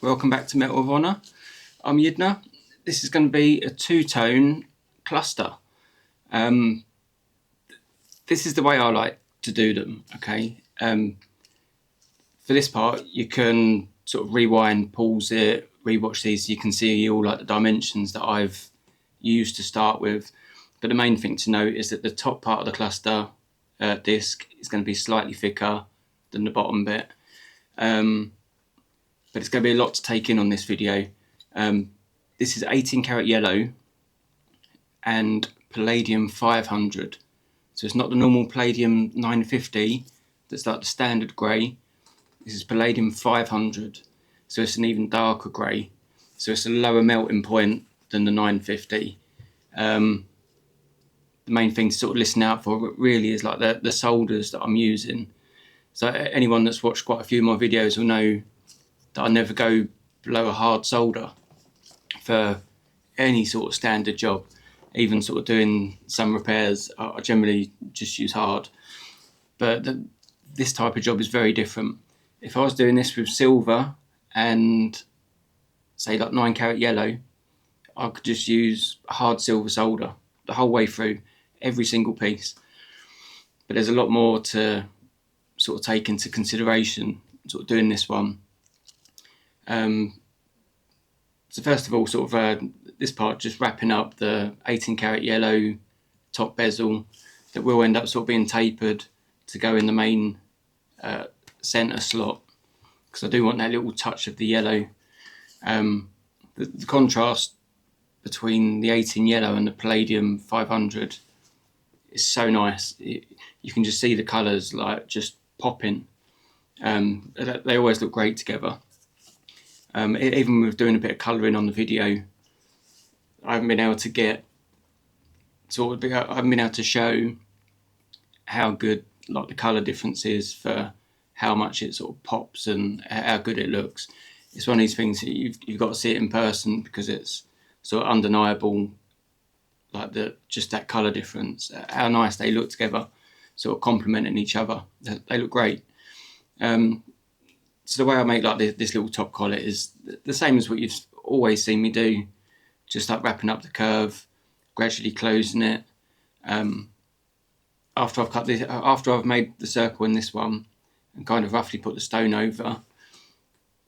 Welcome back to Metal of Honour. I'm Yidna. This is going to be a two-tone cluster. This is the way I like to do them, okay? For this part, you can sort of rewind, pause it, rewatch these so you can see all like the dimensions that I've used to start with. But the main thing to note is that the top part of the cluster disc is going to be slightly thicker than the bottom bit. But it's going to be a lot to take in on this video. This is 18 karat yellow and palladium 500. So it's not the normal palladium 950 that's like the standard grey. This is palladium 500. So it's an even darker grey. So it's a lower melting point than the 950. The main thing to sort of listen out for really is like the solders that I'm using. So anyone that's watched quite a few of my videos will know that I never go below a hard solder for any sort of standard job. Even sort of doing some repairs, I generally just use hard. But this type of job is very different. If I was doing this with silver and say like 9 karat yellow, I could just use hard silver solder the whole way through, every single piece. But there's a lot more to sort of take into consideration sort of doing this one. So first of all, sort of this part, just wrapping up the 18 karat yellow top bezel that will end up sort of being tapered to go in the main centre slot, because I do want that little touch of the yellow. The contrast between the 18 yellow and the palladium 500 is so nice. You can just see the colours like just popping. They always look great together. Even with doing a bit of colouring on the video, I haven't been able to show how good like the colour difference is for how much it sort of pops and how good it looks. It's one of these things that you've got to see it in person, because it's sort of undeniable, like just that colour difference, how nice they look together, sort of complementing each other. They look great. So the way I make like this little top collet is the same as what you've always seen me do, just like wrapping up the curve, gradually closing it. After I've made the circle in this one and kind of roughly put the stone over,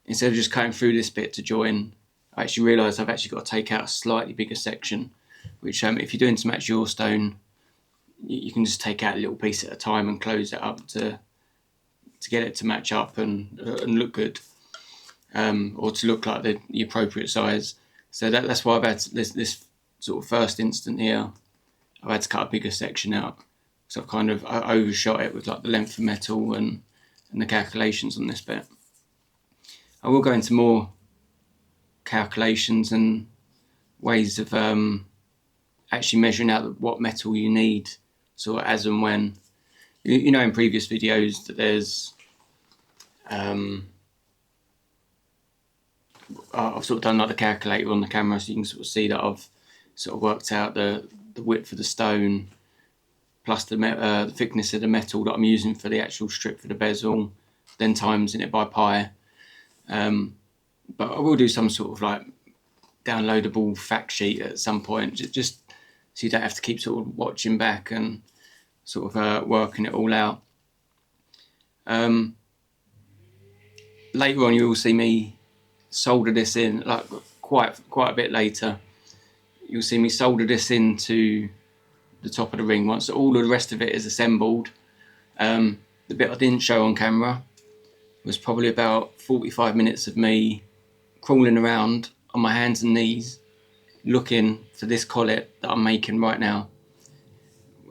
instead of just cutting through this bit to join, I actually realised I've actually got to take out a slightly bigger section, which if you're doing to match your stone, you can just take out a little piece at a time and close it up to get it to match up and look good, or to look like the appropriate size. So that's why I've had this sort of first instant here, I've had to cut a bigger section out. So I've kind of overshot it with like the length of metal and the calculations on this bit. I will go into more calculations and ways of actually measuring out what metal you need, sort of as and when. You know, in previous videos that there's I've sort of done like the calculator on the camera, so you can sort of see that I've sort of worked out the width of the stone plus the thickness of the metal that I'm using for the actual strip for the bezel, then timesing it by pi. But I will do some sort of like downloadable fact sheet at some point, just so you don't have to keep sort of watching back and sort of working it all out. Later on you will see me solder this in, like quite a bit later. You'll see me solder this into the top of the ring once all of the rest of it is assembled. The bit I didn't show on camera was probably about 45 minutes of me crawling around on my hands and knees looking for this collet that I'm making right now.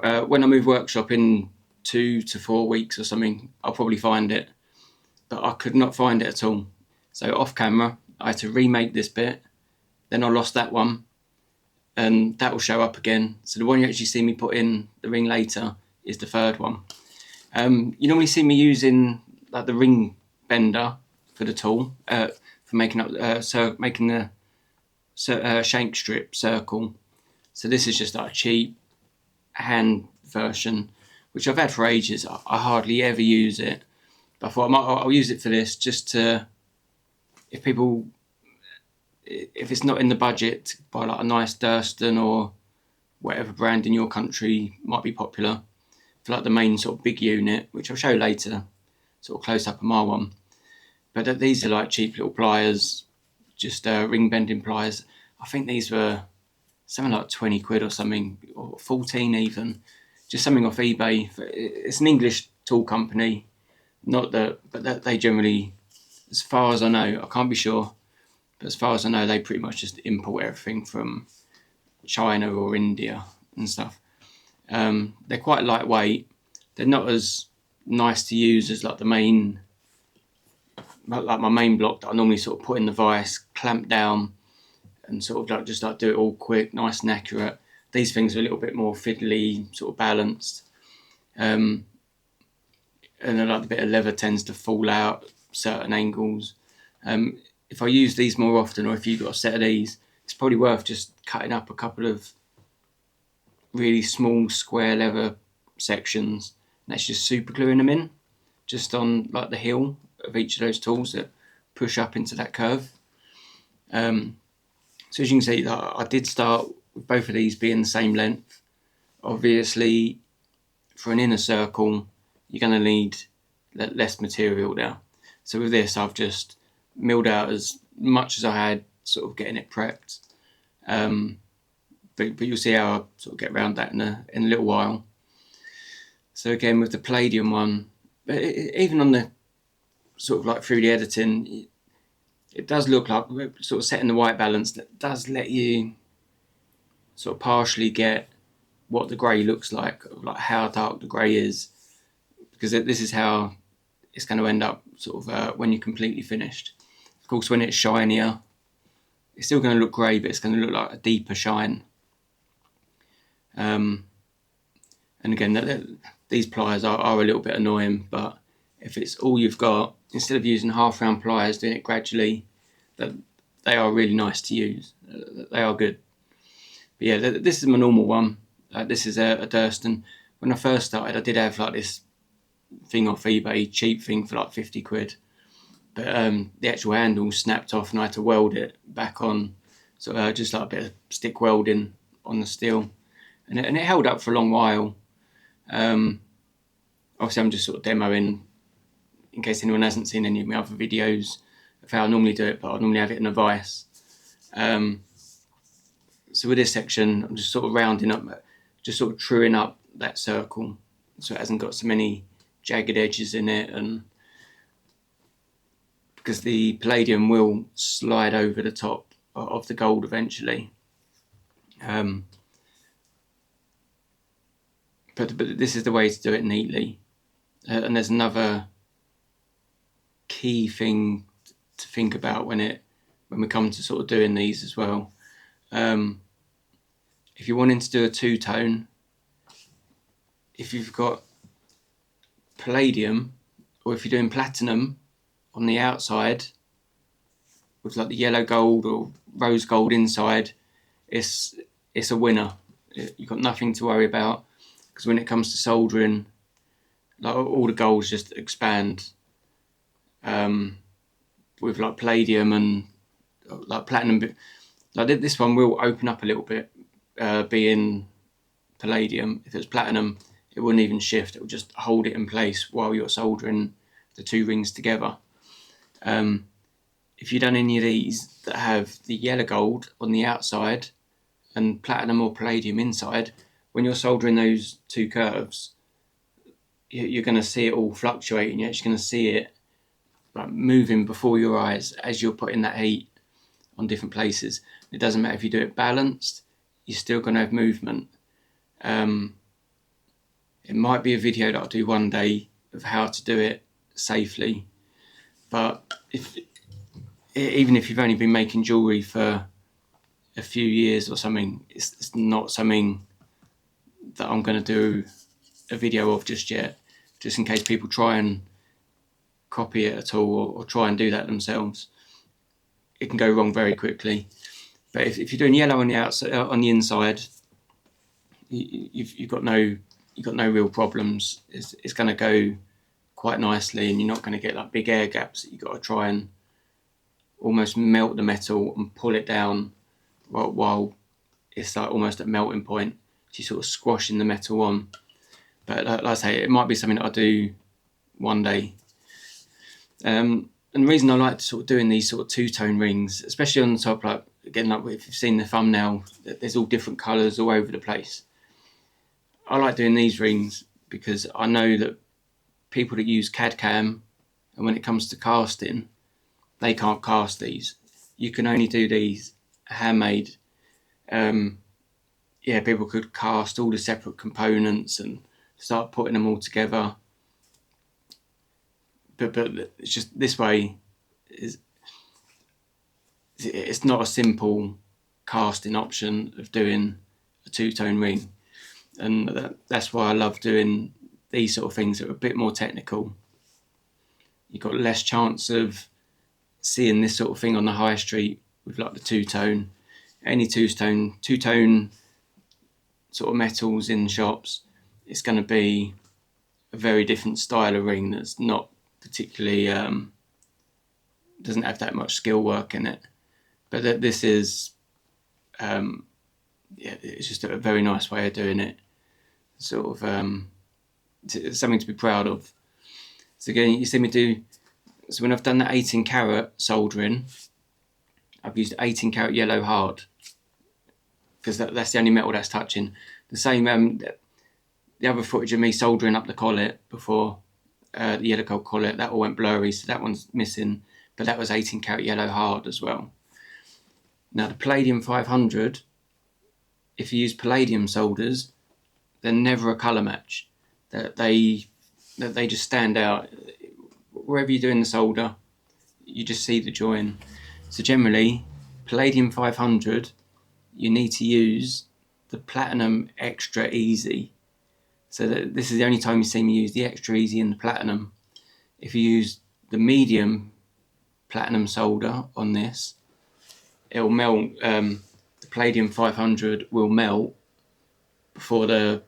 When I move workshop in 2 to 4 weeks or something, I'll probably find it, but I could not find it at all. So off camera I had to remake this bit, then I lost that one, and that will show up again. So the one you actually see me put in the ring later is the third one. You normally see me using like the ring bender for the tool, for making the shank strip circle. So this is just like a cheap hand version, which I've had for ages. I hardly ever use it, but I thought I'll use it for this, just to, if it's not in the budget to buy like a nice Durston or whatever brand in your country might be popular for like the main sort of big unit, which I'll show later, sort of close up of my one. But these are like cheap little pliers, just ring bending pliers. I think these were something like 20 quid or something, or 14 even, just something off eBay. It's an English tool company, not that, but that they generally, as far as I know, I can't be sure, but as far as I know, they pretty much just import everything from China or India and stuff. They're quite lightweight. They're not as nice to use as like my main block that I normally sort of put in the vise, clamp down, and sort of like do it all quick, nice and accurate. These things are a little bit more fiddly, sort of balanced, and then like the bit of leather tends to fall out certain angles. If I use these more often, or if you've got a set of these, it's probably worth just cutting up a couple of really small square leather sections and that's just super gluing them in, just on like the heel of each of those tools that push up into that curve. So as you can see, I did start with both of these being the same length. Obviously, for an inner circle, you're going to need less material there. So with this, I've just milled out as much as I had, sort of getting it prepped. But you'll see how I sort of get around that in a little while. So again, with the Palladium one, even on the sort of like through the editing, it does look like sort of setting the white balance that does let you sort of partially get what the grey looks like how dark the grey is, because this is how it's going to end up sort of when you're completely finished. Of course, when it's shinier, it's still going to look grey, but it's going to look like a deeper shine. And again, these pliers are a little bit annoying, but if it's all you've got, instead of using half round pliers, doing it gradually, that they are really nice to use. They are good. But yeah, this is my normal one. This is a Durston. When I first started, I did have like this thing off eBay, cheap thing for like 50 quid. But the actual handle snapped off and I had to weld it back on. So just like a bit of stick welding on the steel. And it held up for a long while. Obviously, I'm just sort of demoing in case anyone hasn't seen any of my other videos of how I normally do it, but I normally have it in a vise. So with this section, I'm just sort of rounding up, just sort of truing up that circle so it hasn't got so many jagged edges in it, and because the Palladium will slide over the top of the gold eventually. But this is the way to do it neatly. And there's another key thing to think about when we come to sort of doing these as well. If you're wanting to do a two-tone, if you've got Palladium, or if you're doing platinum on the outside with like the yellow gold or rose gold inside, it's a winner. You've got nothing to worry about, because when it comes to soldering, like all the golds just expand. With like Palladium and like platinum, like this one will open up a little bit, being Palladium. If it's platinum, it wouldn't even shift. It will just hold it in place while you're soldering the two rings together. If you've done any of these that have the yellow gold on the outside and platinum or Palladium inside, when you're soldering those two curves, you're going to see it all fluctuating. You're actually going to see it like moving before your eyes as you're putting that heat on different places. It doesn't matter if you do it balanced, you're still going to have movement. It might be a video that I'll do one day of how to do it safely, but even if you've only been making jewellery for a few years or something, it's not something that I'm going to do a video of just yet, just in case people try and copy it at all or try and do that themselves. It can go wrong very quickly. But if you're doing yellow on the outside, on the inside, you've got no real problems. It's going to go quite nicely, and you're not going to get like big air gaps that you've got to try and almost melt the metal and pull it down while it's like almost at melting point. She's sort of squashing the metal on. But like I say, it might be something that I'll do one day. And the reason I like sort of doing these sort of two-tone rings, especially on the top, like again, like if you've seen the thumbnail, there's all different colours all over the place. I like doing these rings because I know that people that use CAD CAM, and when it comes to casting, they can't cast these. You can only do these handmade. People could cast all the separate components and start putting them all together. But it's just this way. It's not a simple casting option of doing a two-tone ring, and that's why I love doing these sort of things that are a bit more technical. You've got less chance of seeing this sort of thing on the high street with like the two-tone. Any two-tone sort of metals in shops, it's going to be a very different style of ring that's not particularly doesn't have that much skill work in it. But this is it's just a very nice way of doing it. Sort of it's something to be proud of. So again, you see me do. So when I've done that 18 karat soldering, I've used 18 karat yellow hard because that's the only metal that's touching. The same the other footage of me soldering up the collet before, the yellow gold collet, that all went blurry, so that one's missing. But that was 18 karat yellow hard as well. Now the Palladium 500, if you use palladium solders, they're never a colour match. That they just stand out. Wherever you're doing the solder, you just see the join. So generally, Palladium 500, you need to use the Platinum Extra Easy. So this is the only time you see me use the Extra Easy and the Platinum. If you use the medium platinum solder on this, it'll melt. The Palladium 500 will melt before the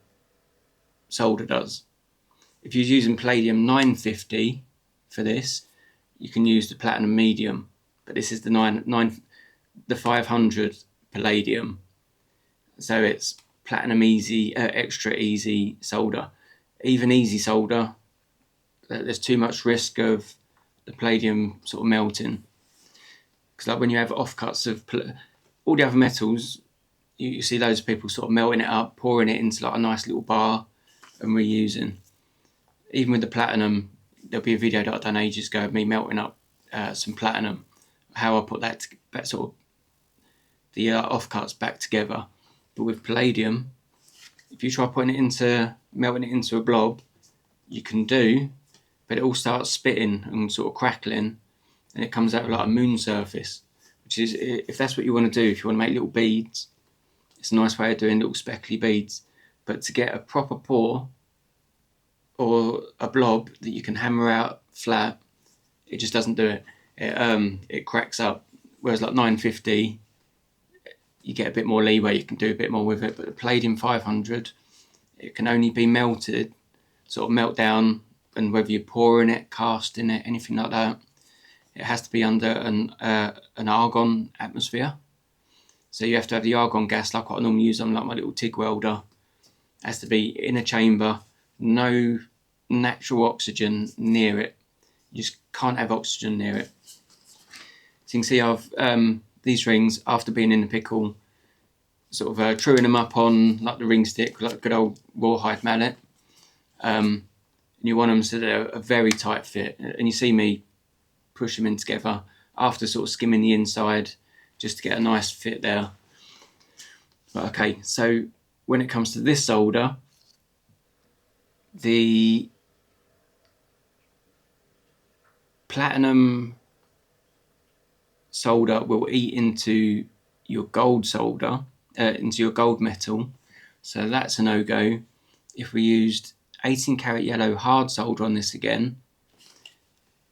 solder does. If you're using Palladium 950 for this, you can use the Platinum Medium, but this is the 500 Palladium, so it's Platinum Easy, Extra Easy solder. Even easy solder, there's too much risk of the palladium sort of melting, because like when you have offcuts of all the other metals, you see loads of people sort of melting it up, pouring it into like a nice little bar and reusing. Even with the platinum, there'll be a video that I've done ages ago of me melting up some platinum, how I put that sort of the offcuts back together. But with palladium, if you try melting it into a blob, you can do, but it all starts spitting and sort of crackling, and it comes out like a moon surface, which is, if that's what you want to do, if you want to make little beads, it's a nice way of doing little speckly beads. But to get a proper pour or a blob that you can hammer out flat, it just doesn't do it. It cracks up. Whereas like 950, you get a bit more leeway, you can do a bit more with it. But the Palladium 500, it can only be melted, sort of melt down, and whether you're pouring it, casting it, anything like that, it has to be under an argon atmosphere. So you have to have the argon gas, like what I normally use on like my little TIG welder. It has to be in a chamber, no natural oxygen near it. You just can't have oxygen near it. So you can see I've these rings, after being in the pickle, sort of truing them up on like the ring stick, like a good old rawhide mallet. And you want them so they're a very tight fit. And you see me push them in together after sort of skimming the inside just to get a nice fit there. But okay, so when it comes to this solder, the platinum solder will eat into your gold solder, into your gold metal, so that's a no-go. If we used 18 karat yellow hard solder on this again,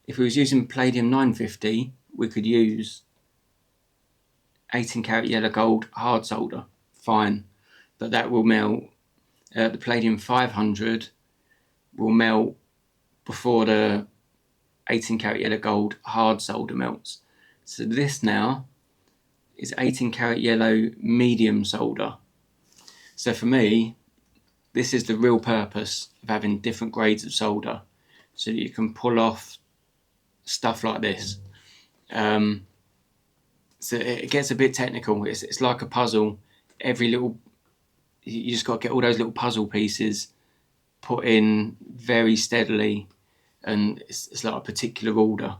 if we was using Palladium 950, we could use 18 karat yellow gold hard solder, fine, but that will melt. The Palladium 500 will melt before the 18 karat yellow gold hard solder melts. So this now is 18 karat yellow medium solder. So for me, this is the real purpose of having different grades of solder, so that you can pull off stuff like this. So it gets a bit technical. It's like a puzzle. You just got to get all those little puzzle pieces put in very steadily, and it's like a particular order.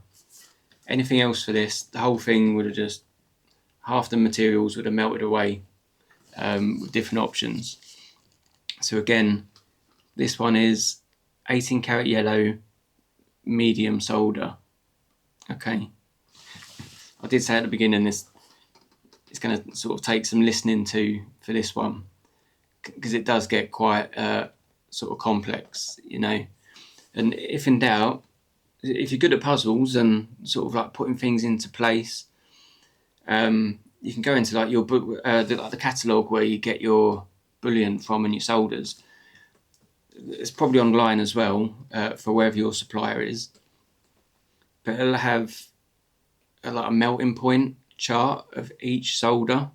Anything else for this, the whole thing would have just, half the materials would have melted away with different options. So again, this one is 18 karat yellow medium solder. Okay, I did say at the beginning this it's going to sort of take some listening to for this one, because it does get quite sort of complex, you know. And if in doubt, if you're good at puzzles and sort of like putting things into place, you can go into like your book, the catalogue where you get your bullion from and your solders. It's probably online as well for wherever your supplier is, but it'll have like a melting point chart of each solder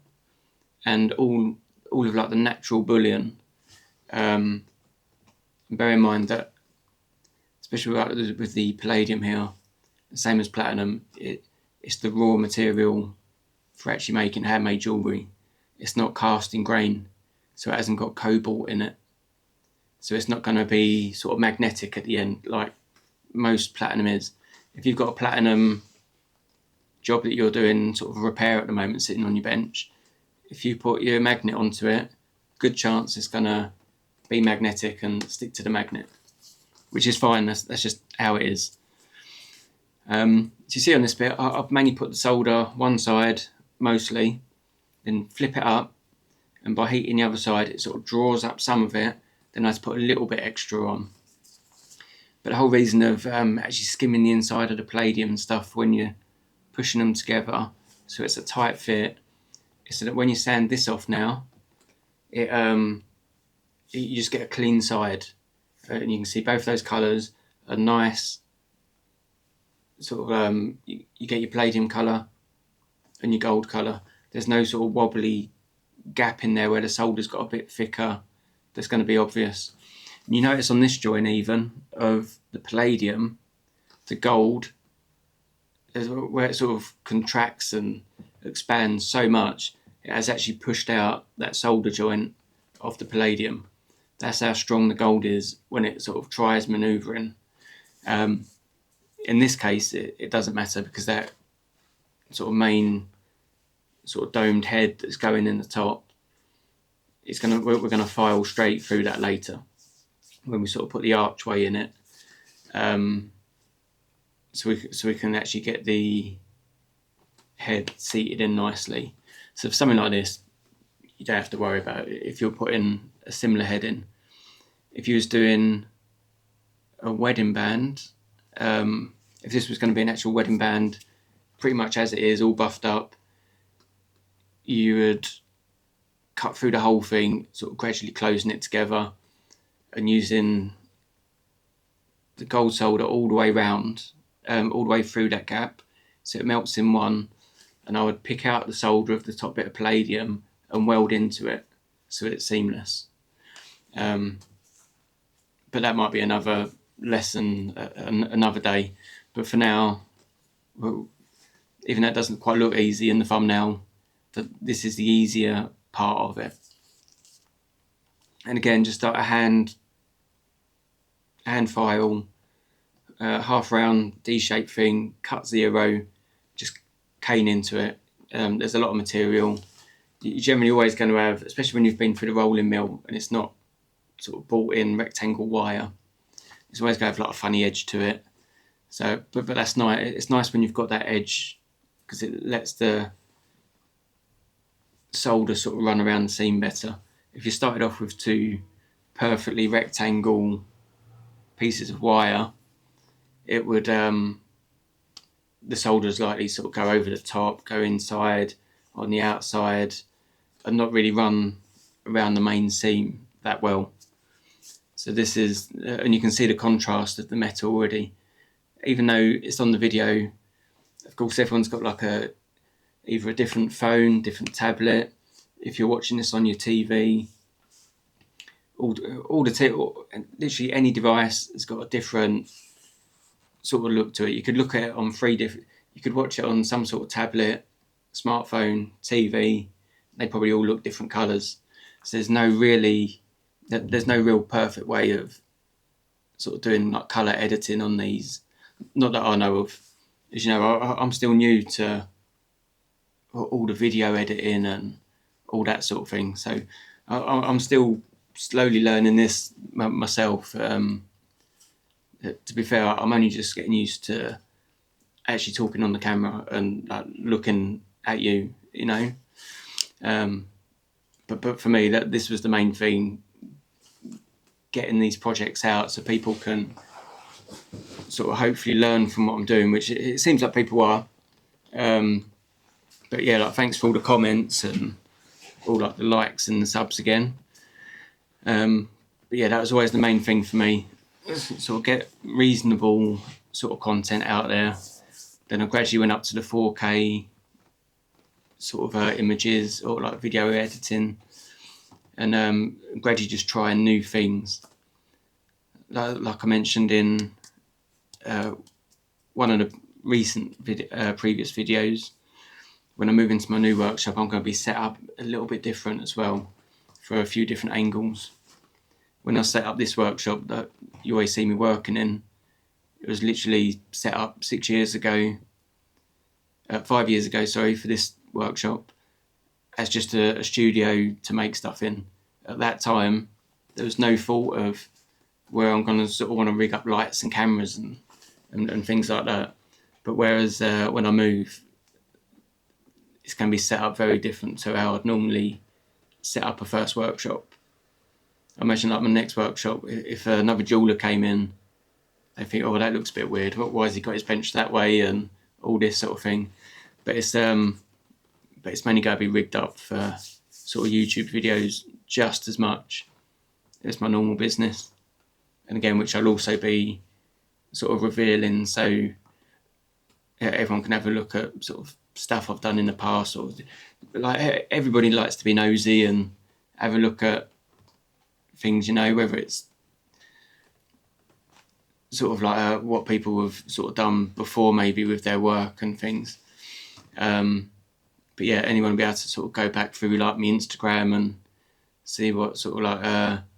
and all of like the natural bullion. Bear in mind that, especially with the palladium here, same as platinum, it's the raw material for actually making handmade jewellery. It's not cast in grain, so it hasn't got cobalt in it. So it's not going to be sort of magnetic at the end like most platinum is. If you've got a platinum job that you're doing sort of repair at the moment sitting on your bench, if you put your magnet onto it, good chance it's going to be magnetic and stick to the magnet, which is fine. That's just how it is. So you see on this bit, I've mainly put the solder one side mostly, then flip it up, and by heating the other side it sort of draws up some of it, then I have to put a little bit extra on. But the whole reason of actually skimming the inside of the palladium and stuff when you're pushing them together so it's a tight fit is so that when you sand this off now, you just get a clean side, and you can see both those colours are nice. Sort of you get your palladium colour and your gold colour. There's no sort of wobbly gap in there where the solder's got a bit thicker that's going to be obvious. And you notice on this joint even of the palladium, the gold, where it sort of contracts and expands so much, it has actually pushed out that solder joint of the palladium. That's how strong the gold is when it sort of tries manoeuvring. In this case, it doesn't matter, because that sort of main sort of domed head that's going in the top, we're going to file straight through that later when we sort of put the archway in it. So we can actually get the head seated in nicely. So for something like this, you don't have to worry about it if you're putting a similar head in. If you was doing a wedding band, if this was going to be an actual wedding band, pretty much as it is, all buffed up, you would cut through the whole thing, sort of gradually closing it together and using the gold solder all the way round, all the way through that gap, so it melts in one. And I would pick out the solder of the top bit of palladium and weld into it so it's seamless. But that might be another lesson another day. But for now, well, even though it doesn't quite look easy in the thumbnail, this is the easier part of it. And again, just like a hand file, half round D-shaped thing, cut 0, just cane into it. There's a lot of material. You're generally always going to have, especially when you've been through the rolling mill and it's not sort of bought in rectangle wire, it's always going to have like a funny edge to it. So, but that's nice. It's nice when you've got that edge, because it lets the solder sort of run around the seam better. If you started off with 2 perfectly rectangle pieces of wire, it would the solder's likely sort of go over the top, go inside, on the outside, and not really run around the main seam that well. So this is, and you can see the contrast of the metal already. Even though it's on the video, of course, everyone's got like either a different phone, different tablet. If you're watching this on your TV, literally any device has got a different sort of look to it. You could look at it on you could watch it on some sort of tablet, smartphone, TV. They probably all look different colours. So there's no real perfect way of sort of doing like colour editing on these. Not that I know of. As you know, I'm still new to all the video editing and all that sort of thing. So I'm still slowly learning this myself. To be fair, I'm only just getting used to actually talking on the camera and like looking at you, you know. But for me, this was the main thing, getting these projects out so people can sort of hopefully learn from what I'm doing, which it seems like people are. But yeah, like thanks for all the comments and all like the likes and the subs again. But yeah, that was always the main thing for me. Sort of get reasonable sort of content out there. Then I gradually went up to the 4K sort of images or like video editing, and gradually just trying new things. Like I mentioned in one of the recent previous videos, when I move into my new workshop, I'm going to be set up a little bit different as well, for a few different angles. When I set up this workshop that you always see me working in, it was literally set up 5 years ago, sorry, for this workshop, as just a studio to make stuff in. At that time, there was no thought of where I'm going to sort of want to rig up lights and cameras and things like that. But whereas when I move, it's going to be set up very different to how I'd normally set up a first workshop. I imagine like my next workshop, if another jeweller came in, they think, oh, that looks a bit weird. Why has he got his bench that way and all this sort of thing? But it's mainly going to be rigged up for sort of YouTube videos just as much as my normal business. And again, which I'll also be sort of revealing, so everyone can have a look at sort of stuff I've done in the past. Or like everybody likes to be nosy and have a look at things, you know, whether it's sort of like what people have sort of done before, maybe with their work and things. But yeah, anyone will be able to sort of go back through like my Instagram and see what sort of like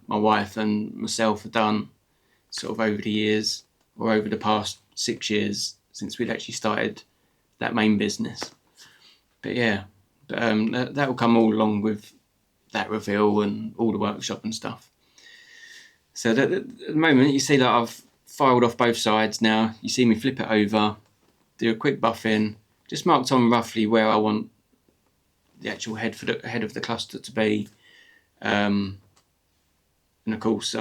my wife and myself have done sort of over the years, or over the past 6 years since we'd actually started that main business. But yeah, that will come all along with that reveal and all the workshop and stuff. So at the moment, you see that I've filed off both sides now. You see me flip it over, do a quick buffing, just marked on roughly where I want the actual head of the cluster to be. And of course,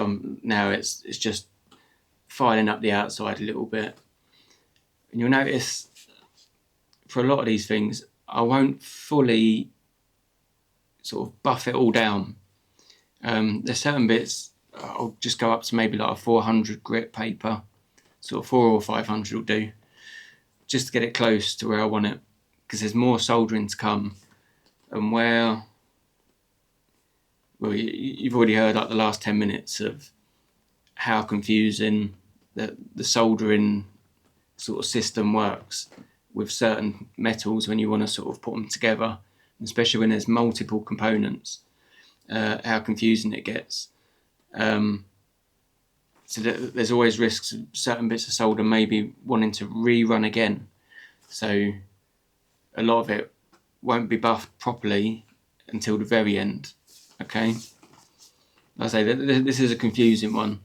now it's just filing up the outside a little bit. And you'll notice for a lot of these things, I won't fully sort of buff it all down. There's certain bits I'll just go up to maybe like a 400 grit paper, sort of 400 or 500 will do, just to get it close to where I want it, because there's more soldering to come. And you've already heard like the last 10 minutes of how confusing the soldering sort of system works with certain metals when you want to sort of put them together, especially when there's multiple components, how confusing it gets. So there's always risks of certain bits of solder maybe wanting to rerun again. So a lot of it won't be buffed properly until the very end. Okay, like I say, this is a confusing one.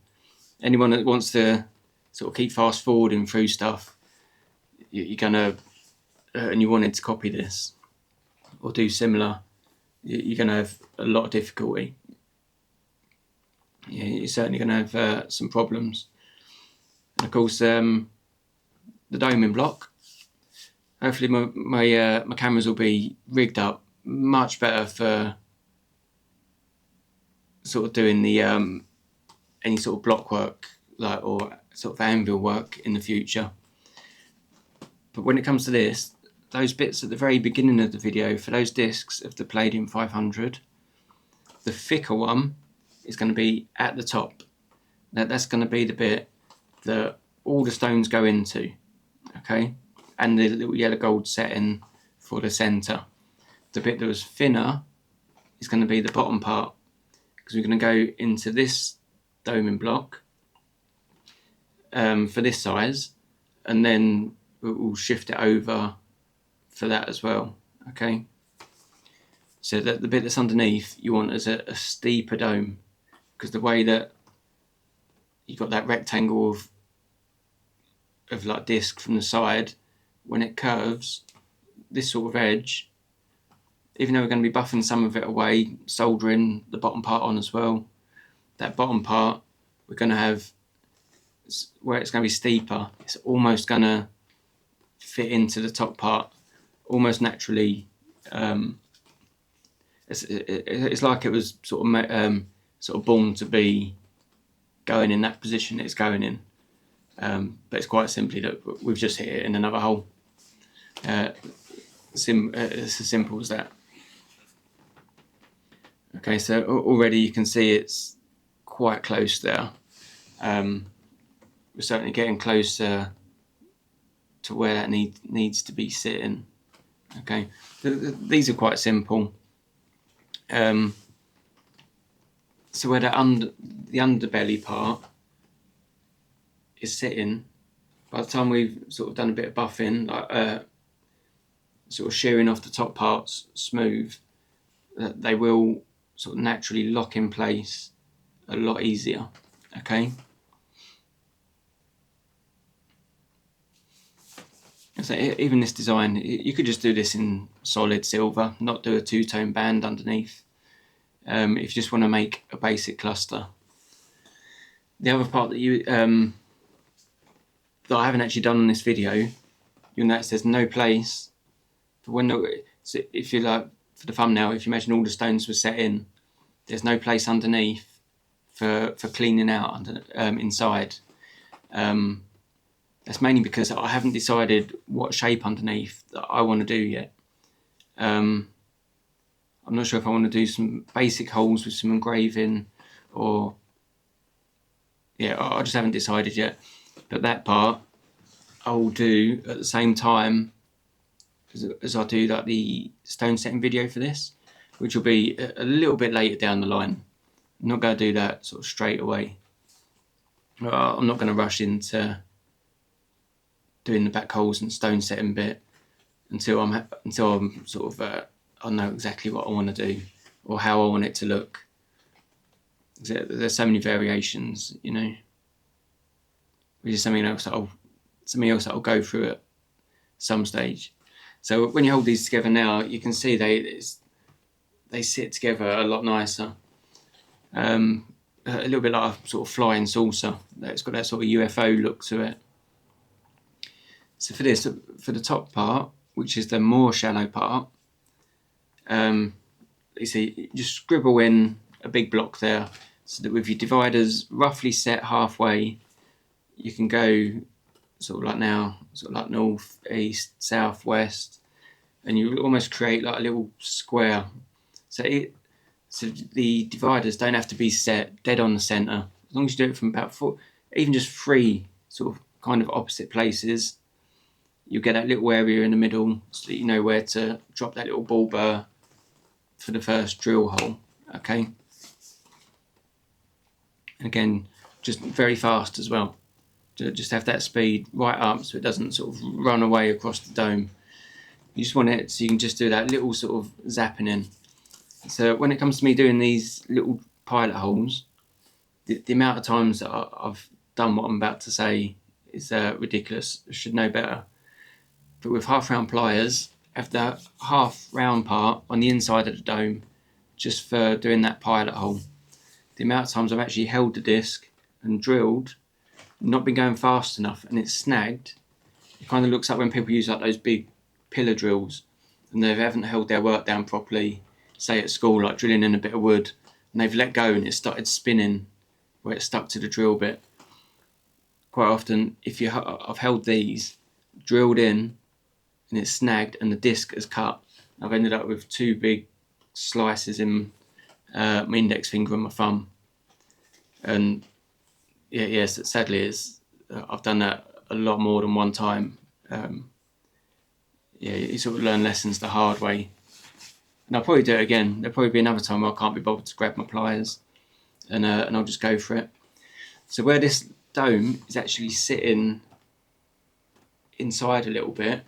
Anyone that wants to sort of keep fast forwarding through stuff, you're gonna, and you wanted to copy this or do similar, you're gonna have a lot of difficulty. Yeah, you're certainly gonna have some problems. And of course, the doming block. Hopefully, my cameras will be rigged up much better for sort of doing the any sort of block work, like, or sort of anvil work in the future. But when it comes to this, those bits at the very beginning of the video, for those discs of the Palladium 500, the thicker one is going to be at the top. That's going to be the bit that all the stones go into, okay? And the little yellow gold setting for the centre. The bit that was thinner is going to be the bottom part, because we're going to go into this doming block for this size, and then we'll shift it over for that as well, okay? So that the bit that's underneath you want as a steeper dome, because the way that you've got that rectangle of like disc from the side, when it curves, this sort of edge, even though we're going to be buffing some of it away, soldering the bottom part on as well, that bottom part we're going to have, where it's going to be steeper, it's almost going to fit into the top part almost naturally. It's like it was sort of born to be going in that position it's going in, but it's quite simply that we've just hit it in another hole. It's as simple as that. Okay, so already you can see it's quite close there. We're certainly getting closer to where that needs to be sitting. Okay, these are quite simple. So where the underbelly part is sitting, by the time we've sort of done a bit of buffing, like sort of shearing off the top parts smooth, they will sort of naturally lock in place a lot easier. Okay. So even this design, you could just do this in solid silver, not do a two-tone band underneath, if you just want to make a basic cluster. The other part that that I haven't actually done on this video, you'll notice there's no place for so if you like, for the thumbnail, if you imagine all the stones were set in, there's no place underneath for cleaning out inside. That's mainly because I haven't decided what shape underneath that I want to do yet. I'm not sure if I want to do some basic holes with some engraving, or yeah, I just haven't decided yet. But that part I'll do at the same time as I do like the stone setting video for this, which will be a little bit later down the line. I'm not going to do that sort of straight away. I'm not going to rush into doing the back holes and stone setting bit until I'm sort of I know exactly what I want to do or how I want it to look. There's so many variations, you know, which is something else that I'll go through at some stage. So when you hold these together now, you can see they sit together a lot nicer. A little bit like a sort of flying saucer. It's got that sort of UFO look to it. So for the top part, which is the more shallow part, you see, just scribble in a big block there, so that with your dividers roughly set halfway, you can go sort of like now, sort of like north, east, south, west, and you almost create like a little square. So the dividers don't have to be set dead on the centre. As long as you do it from about even just 3 sort of kind of opposite places, you'll get that little area in the middle, so that you know where to drop that little ball burr for the first drill hole. Okay. And again, just very fast as well. Just have that speed right up so it doesn't sort of run away across the dome. You just want it so you can just do that little sort of zapping in. So when it comes to me doing these little pilot holes, the amount of times that I've done what I'm about to say is ridiculous. I should know better. But with half round pliers, have the half round part on the inside of the dome just for doing that pilot hole. The amount of times I've actually held the disc and drilled, not been going fast enough, and it's snagged. It kind of looks like when people use like those big pillar drills and they haven't held their work down properly, say at school, like drilling in a bit of wood, and they've let go and it started spinning where it's stuck to the drill bit. Quite often, I've held these, drilled in, and it's snagged and the disc has cut. I've ended up with 2 big slices in my index finger and my thumb. And yes, sadly, I've done that a lot more than one time. You sort of learn lessons the hard way. And I'll probably do it again. There'll probably be another time where I can't be bothered to grab my pliers, and I'll just go for it. So where this dome is actually sitting inside a little bit,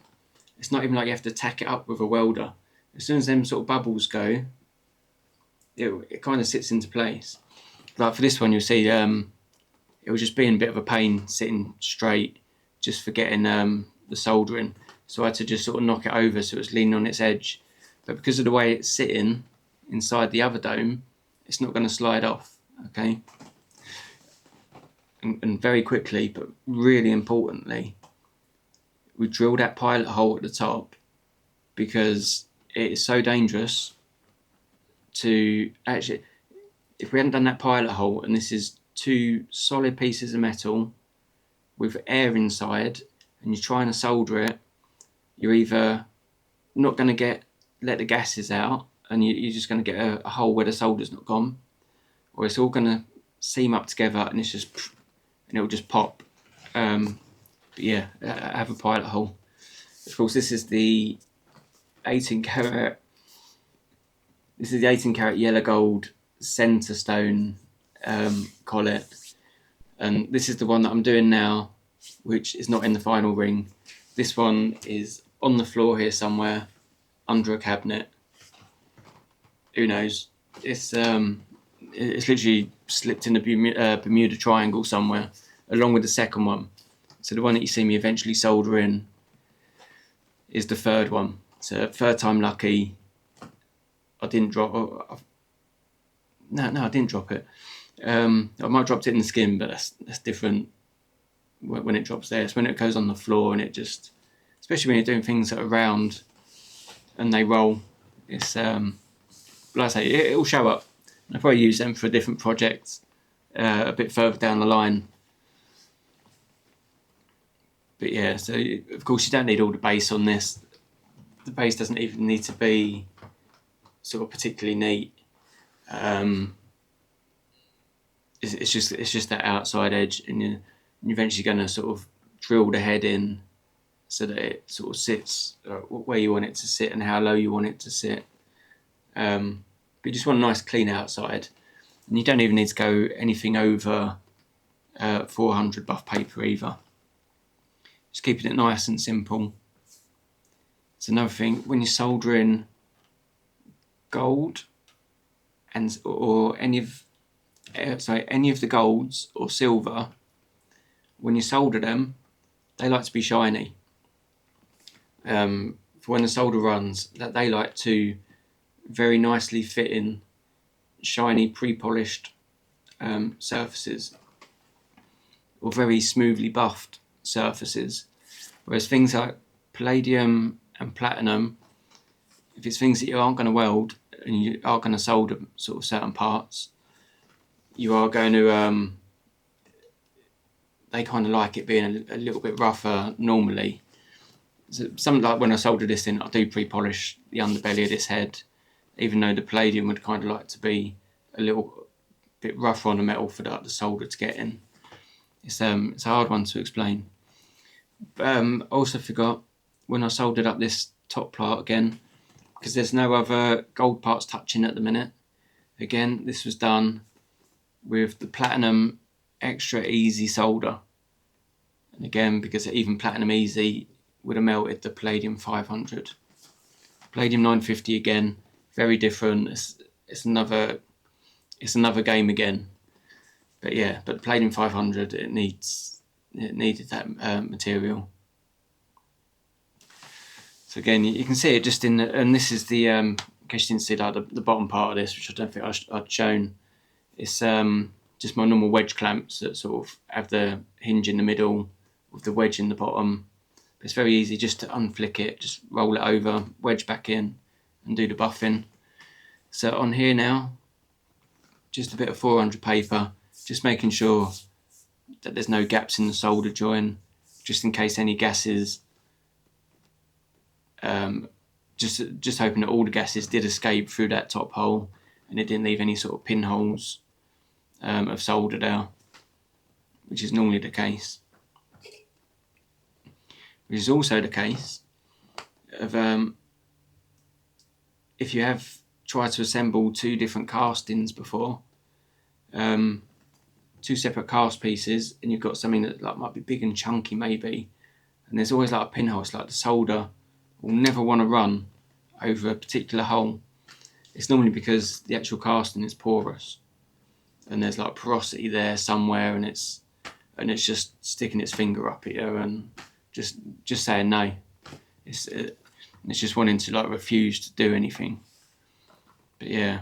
it's not even like you have to tack it up with a welder. As soon as them sort of bubbles go, it kind of sits into place. Like for this one, you'll see it was just being a bit of a pain sitting straight, just for getting the soldering. So I had to just sort of knock it over so it's leaning on its edge. But because of the way it's sitting inside the other dome, it's not going to slide off, okay? And very quickly, but really importantly, we drill that pilot hole at the top, because it is so dangerous to actually, if we hadn't done that pilot hole, and this is 2 solid pieces of metal with air inside, and you're trying to solder it, you're either not going to let the gases out, and you're just going to get a hole where the solder's not gone, or it's all going to seam up together and it'll just pop. But yeah, have a pilot hole. Of course, this is the 18 karat. This is the 18 karat yellow gold center stone collet, and this is the one that I'm doing now, which is not in the final ring. This one is on the floor here somewhere under a cabinet. Who knows? It's literally slipped in the Bermuda Triangle somewhere, along with the second one. So the one that you see me eventually solder in is the third one. So third time lucky. I didn't drop. No, I didn't drop it. I might have dropped it in the skin, but that's different. When it drops there, it's when it goes on the floor, and it just, especially when you're doing things that are round and they roll. It's like I say, it'll show up. I'll probably use them for different projects a bit further down the line. But yeah, so of course you don't need all the base on this. The base doesn't even need to be sort of particularly neat. It's just that outside edge, and you're eventually going to sort of drill the head in so that it sort of sits where you want it to sit and how low you want it to sit. But you just want a nice clean outside, and you don't even need to go anything over 400 buff paper either. Just keeping it nice and simple. It's another thing when you're soldering gold or any of the golds or silver. When you solder them, they like to be shiny. For when the solder runs, that they like to very nicely fit in shiny pre-polished surfaces, or very smoothly buffed surfaces. Whereas things like palladium and platinum, if it's things that you aren't going to weld and you are going to solder sort of certain parts, you are going to they kind of like it being a little bit rougher normally. So something like when I solder this in, I do pre-polish the underbelly of this head, even though the palladium would kind of like to be a little bit rougher on the metal for the solder to get in. It's a hard one to explain. I also forgot when I soldered up this top part again, because there's no other gold parts touching at the minute. Again, this was done with the platinum extra easy solder, and again, because even platinum easy would have melted the palladium 500. Palladium 950 again, very different. It's another game again. But yeah, but the palladium 500 it needed that material. So again, you can see it just in and this is the in case you didn't see like the bottom part of this, which I don't think I'd shown. It's just my normal wedge clamps that sort of have the hinge in the middle with the wedge in the bottom. It's very easy just to unflick it, just roll it over, wedge back in, and do the buffing. So on here now, just a bit of 400 paper, just making sure that there's no gaps in the solder join, just in case any gases just hoping that all the gases did escape through that top hole and it didn't leave any sort of pinholes of solder there, which is normally the case. Which is also the case of if you have tried to assemble two different castings before, two separate cast pieces, and you've got something that like might be big and chunky maybe, and there's always like a pinhole. It's like the solder will never want to run over a particular hole. It's normally because the actual casting is porous, and there's like porosity there somewhere, and it's just sticking its finger up at you and just saying no. It's just wanting to like refuse to do anything. But yeah,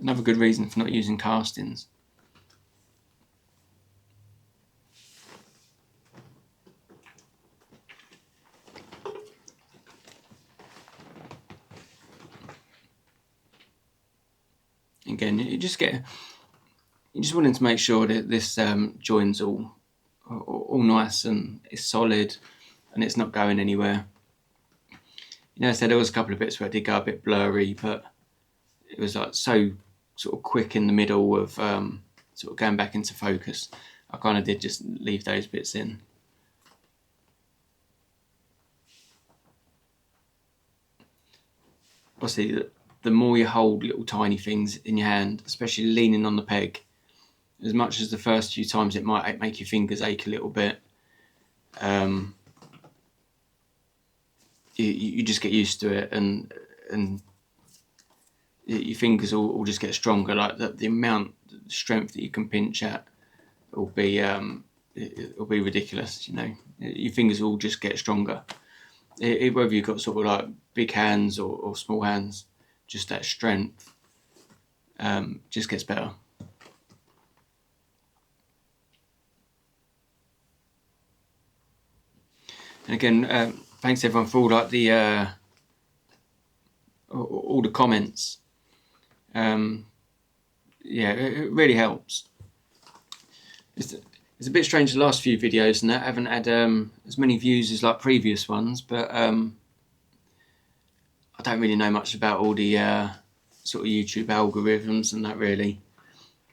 another good reason for not using castings. Again, you just wanting to make sure that this join's all nice and it's solid and it's not going anywhere. You know, I said there was a couple of bits where it did go a bit blurry, but it was like so sort of quick in the middle of sort of going back into focus. I kind of did just leave those bits in. Obviously, the more you hold little tiny things in your hand, especially leaning on the peg, as much as the first few times it might make your fingers ache a little bit, you just get used to it, and your fingers will just get stronger. Like the amount of strength that you can pinch at will be ridiculous. You know, your fingers will just get stronger. Whether you've got sort of like big hands or small hands, just that strength just gets better. And again, thanks everyone for all the comments. Yeah, it really helps. It's a bit strange the last few videos and that haven't had as many views as like previous ones, but I don't really know much about all the sort of YouTube algorithms and that really.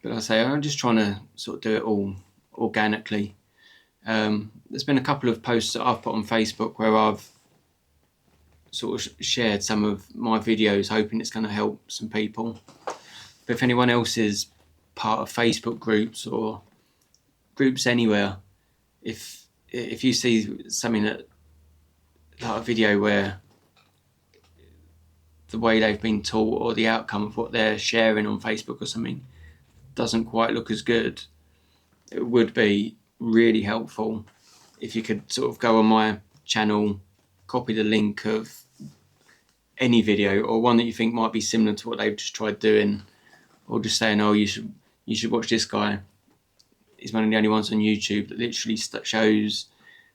But like I say, I'm just trying to sort of do it all organically. There's been a couple of posts that I've put on Facebook where I've sort of shared some of my videos hoping it's going to help some people. But if anyone else is part of Facebook groups or groups anywhere, if you see something that, like a video where the way they've been taught or the outcome of what they're sharing on Facebook or something doesn't quite look as good, it would be really helpful if you could sort of go on my channel, copy the link of any video or one that you think might be similar to what they've just tried doing, or just saying, oh, you should watch this guy. He's one of the only ones on YouTube that literally shows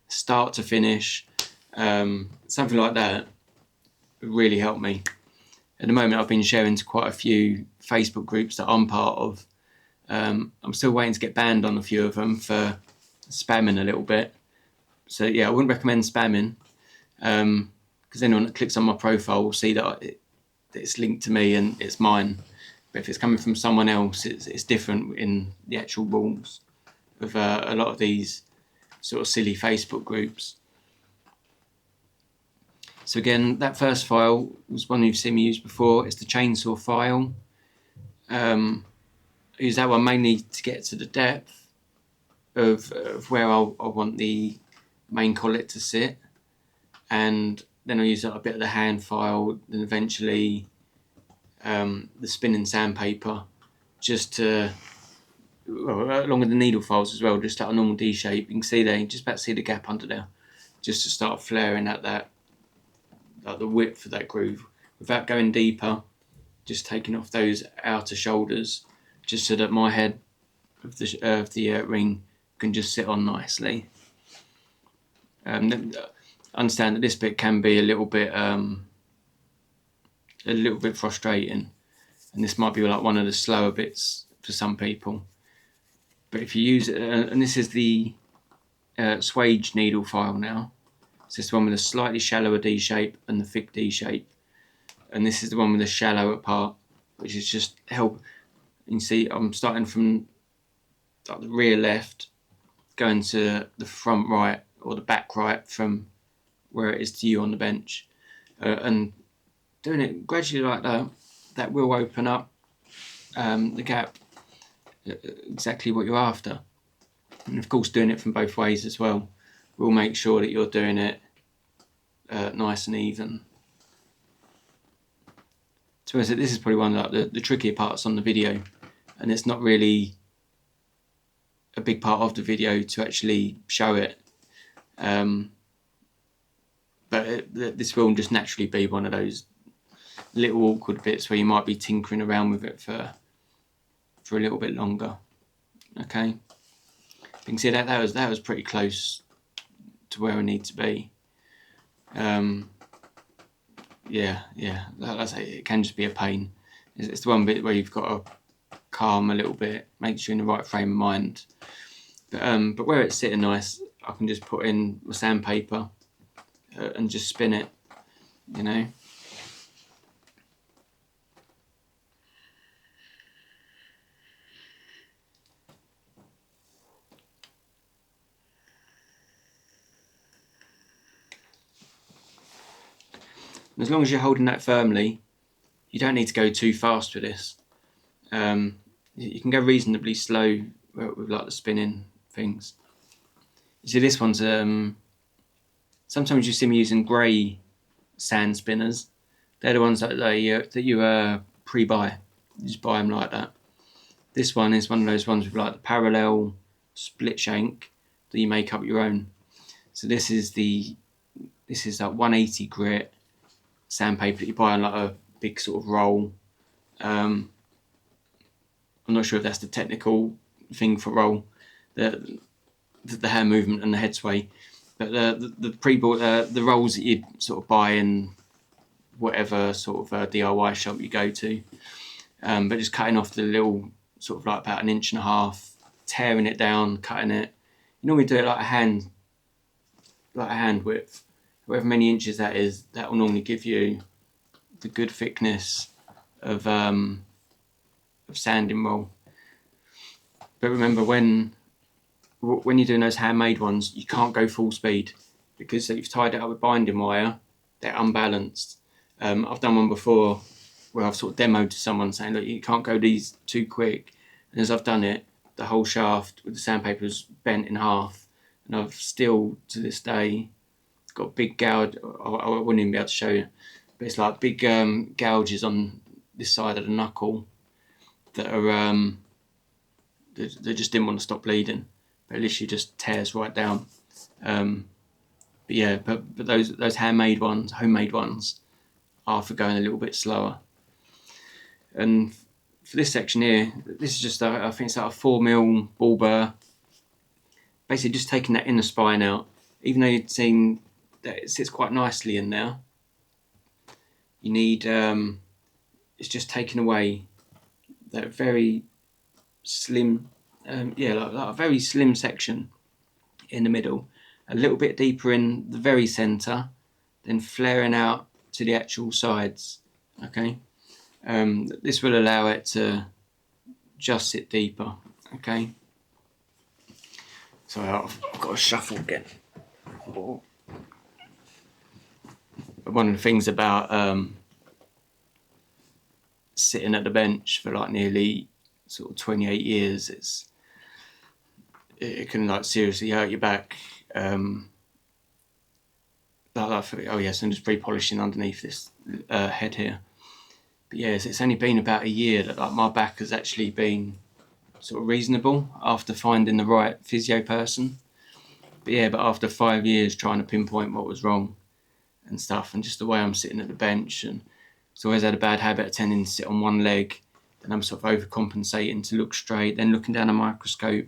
start to finish, something like that would really help me. At the moment, I've been sharing to quite a few Facebook groups that I'm part of. I'm still waiting to get banned on a few of them for spamming a little bit. So yeah, I wouldn't recommend spamming, because anyone that clicks on my profile will see that it's linked to me and it's mine. But if it's coming from someone else, it's different in the actual rules of a lot of these sort of silly Facebook groups. So again, that first file was one you've seen me use before. It's the chainsaw file. I use that one mainly to get to the depth of where I want the main collet to sit, and then I use a bit of the hand file, and eventually the spinning sandpaper, just to, along with the needle files as well, just at a normal D shape. You can see there, you just about to see the gap under there, just to start flaring at that, like the width of that groove, without going deeper, just taking off those outer shoulders, just so that my head of the ring can just sit on nicely. Understand that this bit can be a little bit frustrating, and this might be like one of the slower bits for some people. But if you use it, and this is the swage needle file now, So it's the one with a slightly shallower D shape and the thick D shape. And this is the one with the shallower part, which is just help. You can see I'm starting from like the rear left, going to the front right or the back right from where it is to you on the bench. And doing it gradually like that will open up the gap, exactly what you're after. And of course doing it from both ways as well will make sure that you're doing it nice and even. So this is probably one of the trickier parts on the video, and it's not really a big part of the video to actually show it. But this will just naturally be one of those little awkward bits where you might be tinkering around with it for a little bit longer. Okay, you can see that was pretty close to where I need to be. Yeah, like I say, it can just be a pain. It's the one bit where you've got to calm a little bit, make sure you're in the right frame of mind. But where it's sitting nice, I can just put in the sandpaper and just spin it, you know. And as long as you're holding that firmly, you don't need to go too fast with this. You can go reasonably slow with like the spinning things. You see this one's, sometimes you see me using grey sand spinners. They're the ones that you pre-buy. You just buy them like that. This one is one of those ones with like the parallel split shank that you make up your own. So this is like 180 grit sandpaper that you buy on like a big sort of roll. I'm not sure if that's the technical thing for roll, the hand movement and the head sway, but the rolls that you sort of buy in whatever sort of DIY shop you go to, but just cutting off the little sort of like about 1.5 inches, tearing it down, cutting it. You normally do it like a hand width, however many inches that is. That will normally give you the good thickness of sanding roll. But remember, when you're doing those handmade ones, you can't go full speed because you've tied it up with binding wire. They're unbalanced. I've done one before where I've sort of demoed to someone saying, look, you can't go these too quick. And as I've done it, the whole shaft with the sandpaper is bent in half, and I've still to this day got big gouge. I wouldn't even be able to show you, but it's like big gouges on this side of the knuckle that are they just didn't want to stop bleeding, but it literally just tears right down. But yeah, but those homemade ones are for going a little bit slower. And for this section here, this is just I think it's like a 4mm ball burr. Basically, just taking that inner spine out. Even though you've seen that it sits quite nicely in there, you need it's just taking away that very slim, like a very slim section in the middle, a little bit deeper in the very centre, then flaring out to the actual sides. Okay, this will allow it to just sit deeper. Okay, so I've got to shuffle again. One of the things about sitting at the bench for like nearly sort of 28 years, it can like seriously hurt your back. Oh yes, I'm just pre-polishing underneath this head here. But yes, it's only been about a year that like my back has actually been sort of reasonable after finding the right physio person. But after 5 years trying to pinpoint what was wrong and stuff, and just the way I'm sitting at the bench, and so I always had a bad habit of tending to sit on one leg, and I'm sort of overcompensating to look straight, then looking down a microscope,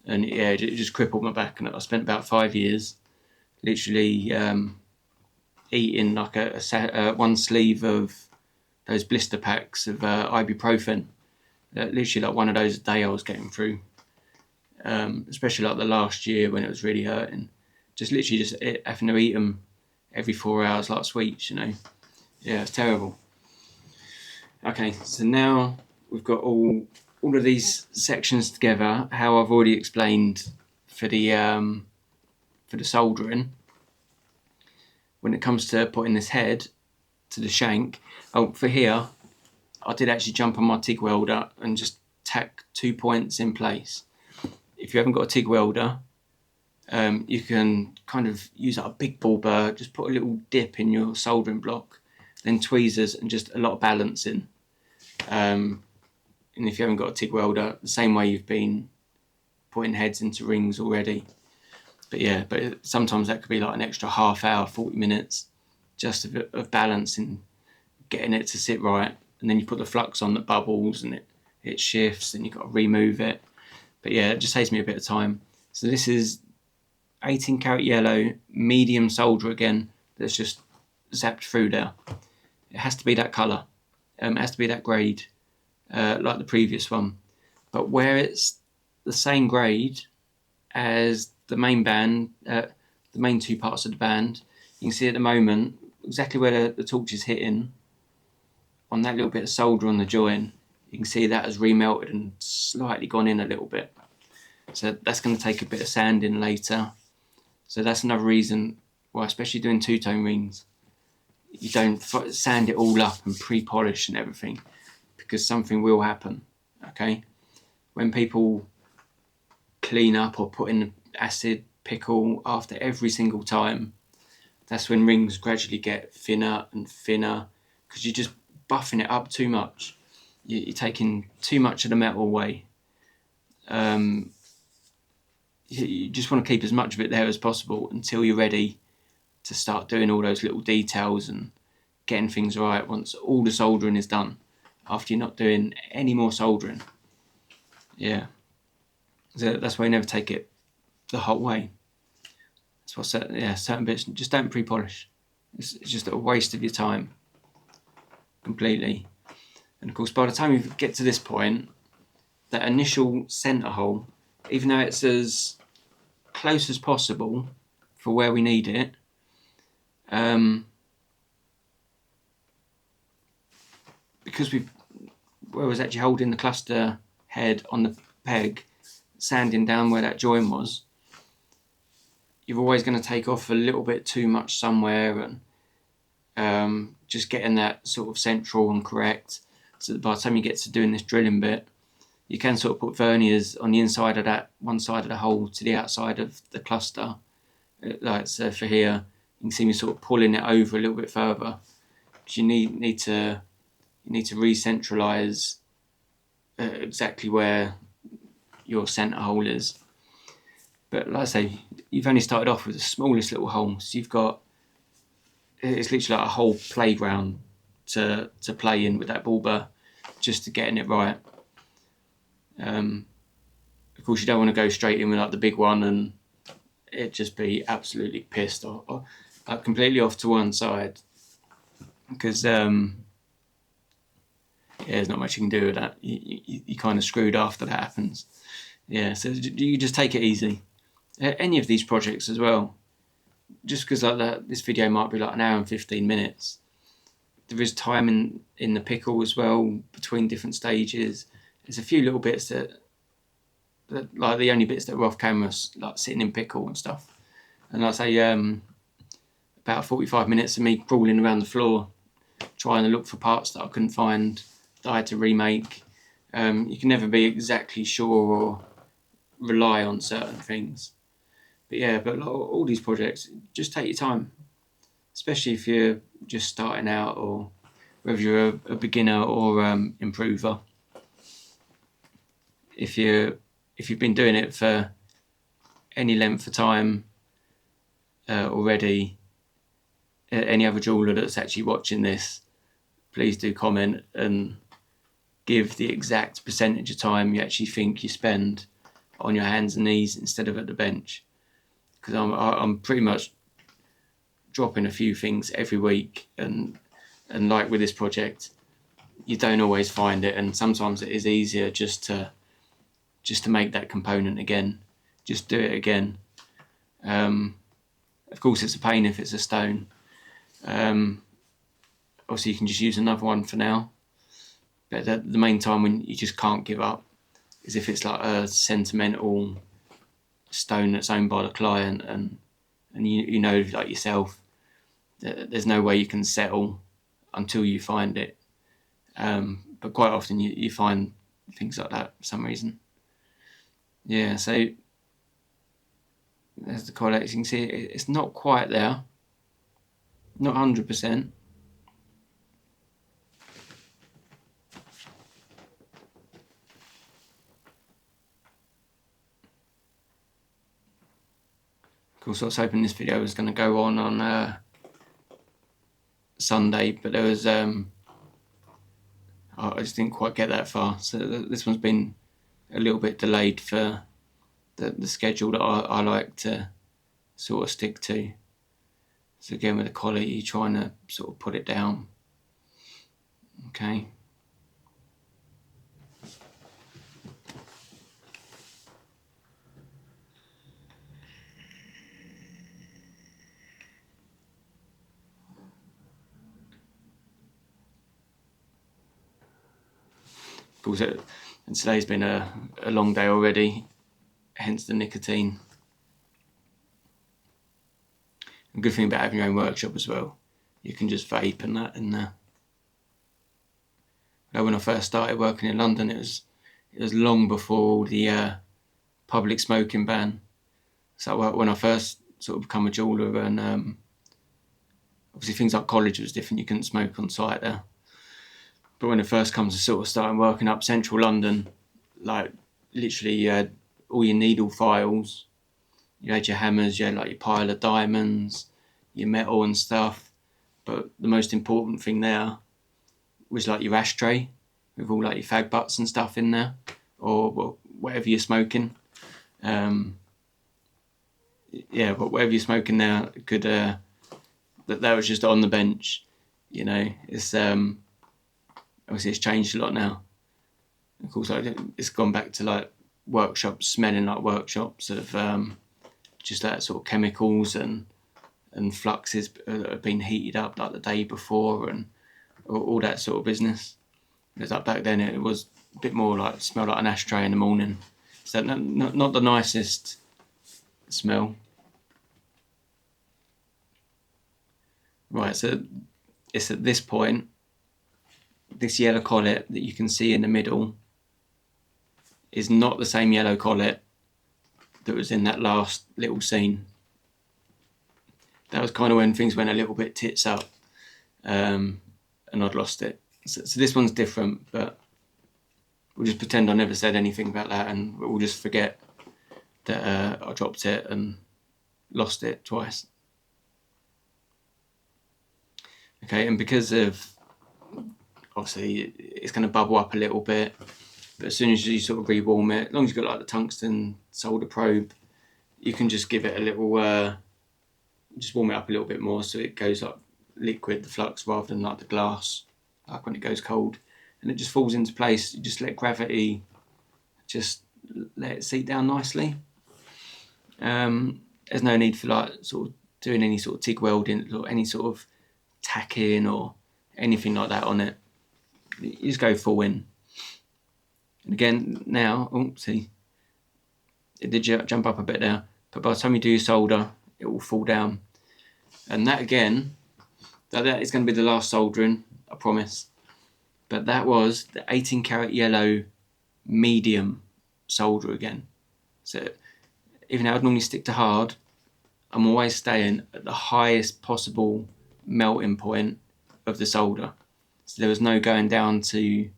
and it just crippled my back. And I spent about 5 years literally eating like one sleeve of those blister packs of ibuprofen, literally like one of those a day I was getting through, especially like the last year when it was really hurting. just literally just having to eat them every 4 hours like sweets, you know. Yeah, it's terrible. Okay, so now we've got all of these sections together, how I've already explained for the soldering. When it comes to putting this head to the shank, for here, I did actually jump on my TIG welder and just tack 2 points in place. If you haven't got a TIG welder, you can kind of use a big ball burr, just put a little dip in your soldering block, then tweezers and just a lot of balancing. And if you haven't got a TIG welder, the same way you've been putting heads into rings already. But yeah, sometimes that could be like an extra half hour, 40 minutes, just of balancing, getting it to sit right. And then you put the flux on that bubbles and it shifts and you've got to remove it. But yeah, it just saves me a bit of time. So this is 18 karat yellow, medium solder again, that's just zapped through there. It has to be that colour. It has to be that grade, like the previous one. But where it's the same grade as the main band, the main 2 parts of the band, you can see at the moment exactly where the torch is hitting on that little bit of solder on the join. You can see that has remelted and slightly gone in a little bit. So that's going to take a bit of sanding later. So that's another reason why, especially doing 2-tone rings, you don't sand it all up and pre-polish and everything, because something will happen. Okay, when people clean up or put in acid pickle after every single time, that's when rings gradually get thinner and thinner, because you're just buffing it up too much. You're taking too much of the metal away. You just want to keep as much of it there as possible until you're ready to start doing all those little details and getting things right once all the soldering is done, after you're not doing any more soldering. Yeah, so that's why you never take it the whole way. That's what certain bits just don't pre-polish. It's just a waste of your time completely. And of course, by the time you get to this point, that initial centre hole, even though it's as close as possible for where we need it, because where I was actually holding the cluster head on the peg, sanding down where that join was, you're always going to take off a little bit too much somewhere, and just getting that sort of central and correct, so that by the time you get to doing this drilling bit, you can sort of put verniers on the inside of that one side of the hole to the outside of the cluster. Like so for here, you can see me sort of pulling it over a little bit further, because you need to re-centralise exactly where your centre hole is. But like I say, you've only started off with the smallest little hole, so it's literally like a whole playground to play in with that ball burr, just to getting it right. Of course, you don't want to go straight in with like the big one and it just be absolutely pissed or completely off to one side, because there's not much you can do with that. You kind of screwed after that happens. Yeah, so you just take it easy. Any of these projects as well, just because like that, this video might be like an hour and 15 minutes. There is time in the pickle as well between different stages. There's a few little bits that like the only bits that were off camera, like sitting in pickle and stuff. And like I say, about 45 minutes of me crawling around the floor trying to look for parts that I couldn't find, that I had to remake. You can never be exactly sure or rely on certain things. But yeah, but all these projects, just take your time, especially if you're just starting out, or whether you're a beginner or improver. If you've been doing it for any length of time already, any other jeweler that's actually watching this, please do comment and give the exact percentage of time you actually think you spend on your hands and knees instead of at the bench, because I'm pretty much dropping a few things every week, and like with this project, you don't always find it, and sometimes it is easier just to make that component again, just do it again. Of course, it's a pain if it's a stone. Obviously, you can just use another one for now. But the main time when you just can't give up is if it's like a sentimental stone that's owned by the client, and you know, like yourself, there's no way you can settle until you find it. But quite often you find things like that for some reason. Yeah, so there's the collet. You can see it's not quite there, not 100%. Of course, I was hoping this video was going to go on Sunday, but there was I just didn't quite get that far. So this one's been a little bit delayed for the schedule that I like to sort of stick to. So again, with the collet, you're trying to sort of put it down. Okay. Of course, and today's been a long day already, hence the nicotine. A good thing about having your own workshop as well, you can just vape and that in there. When I first started working in London, it was long before the public smoking ban. So when I first sort of become a jeweller, and obviously things like college was different, you couldn't smoke on site there. But when it first comes to sort of starting working up central London, like literally you had all your needle files, you had your hammers, you had like your pile of diamonds, your metal and stuff. But the most important thing there was like your ashtray with all like your fag butts and stuff in there, or whatever you're smoking. But whatever you're smoking there could that was just on the bench. You know, it's obviously it's changed a lot now. Of course, like, it's gone back to like workshops smelling like workshops of just that sort of chemicals and fluxes that have been heated up like the day before and all that sort of business. Because like back then it was a bit more like smell like an ashtray in the morning. So not the nicest smell. Right, so it's at this point, this yellow collet that you can see in the middle is not the same yellow collet that was in that last little scene. That was kind of when things went a little bit tits up, and I'd lost it. So this one's different, but we'll just pretend I never said anything about that, and we'll just forget that I dropped it and lost it twice. Okay, and because of, obviously, it's going to bubble up a little bit, but as soon as you sort of rewarm it, as long as you've got like the tungsten solder probe, you can just give it a little, just warm it up a little bit more so it goes like liquid, the flux, rather than like the glass, like when it goes cold, and it just falls into place. You just let gravity, just let it seat down nicely. There's no need for like sort of doing any sort of TIG welding or any sort of tacking or anything like that on it. You just go full in. And again, now, see, it did jump up a bit there, but by the time you do your solder, it will fall down. And that again, that is going to be the last soldering, I promise. But that was the 18 karat yellow medium solder again. So even though I'd normally stick to hard, I'm always staying at the highest possible melting point of the solder. So there was no going down to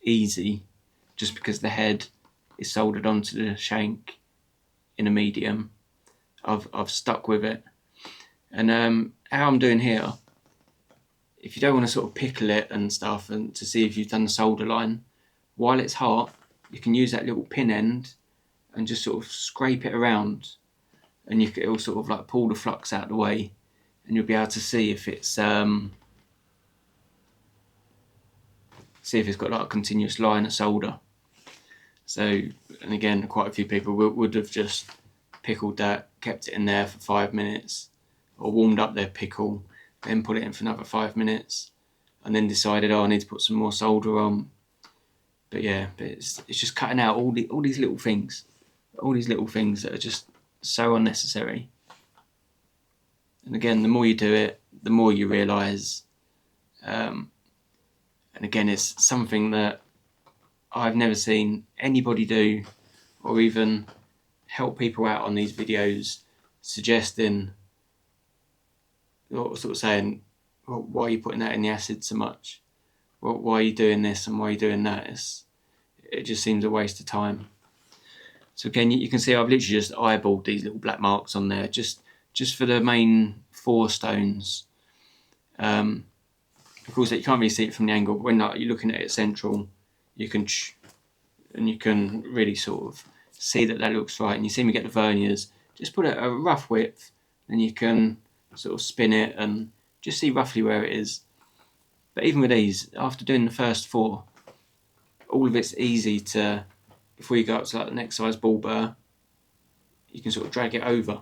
easy just because the head is soldered onto the shank in a medium. I've stuck with it. And how I'm doing here, if you don't want to sort of pickle it and stuff and to see if you've done the solder line, while it's hot, you can use that little pin end and just sort of scrape it around, and it'll sort of like pull the flux out of the way, and you'll be able to see if it's got like a continuous line of solder. So, and again, quite a few people would have just pickled that, kept it in there for 5 minutes, or warmed up their pickle, then put it in for another 5 minutes, and then decided, oh, I need to put some more solder on. But yeah, it's just cutting out all these little things, that are just so unnecessary. And again, the more you do it, the more you realise. And again, it's something that I've never seen anybody do, or even help people out on these videos, suggesting or sort of saying, well, why are you putting that in the acid so much? Well, why are you doing this and why are you doing that? It just seems a waste of time. So again, you can see I've literally just eyeballed these little black marks on there, just for the main 4 stones. Of course, you can't really see it from the angle, but when you're looking at it central, you can really sort of see that looks right. And you see me get the verniers, just put it a rough width, and you can sort of spin it and just see roughly where it is. But even with these, after doing the first 4, all of it's easy to, before you go up to like the next size ball burr, you can sort of drag it over.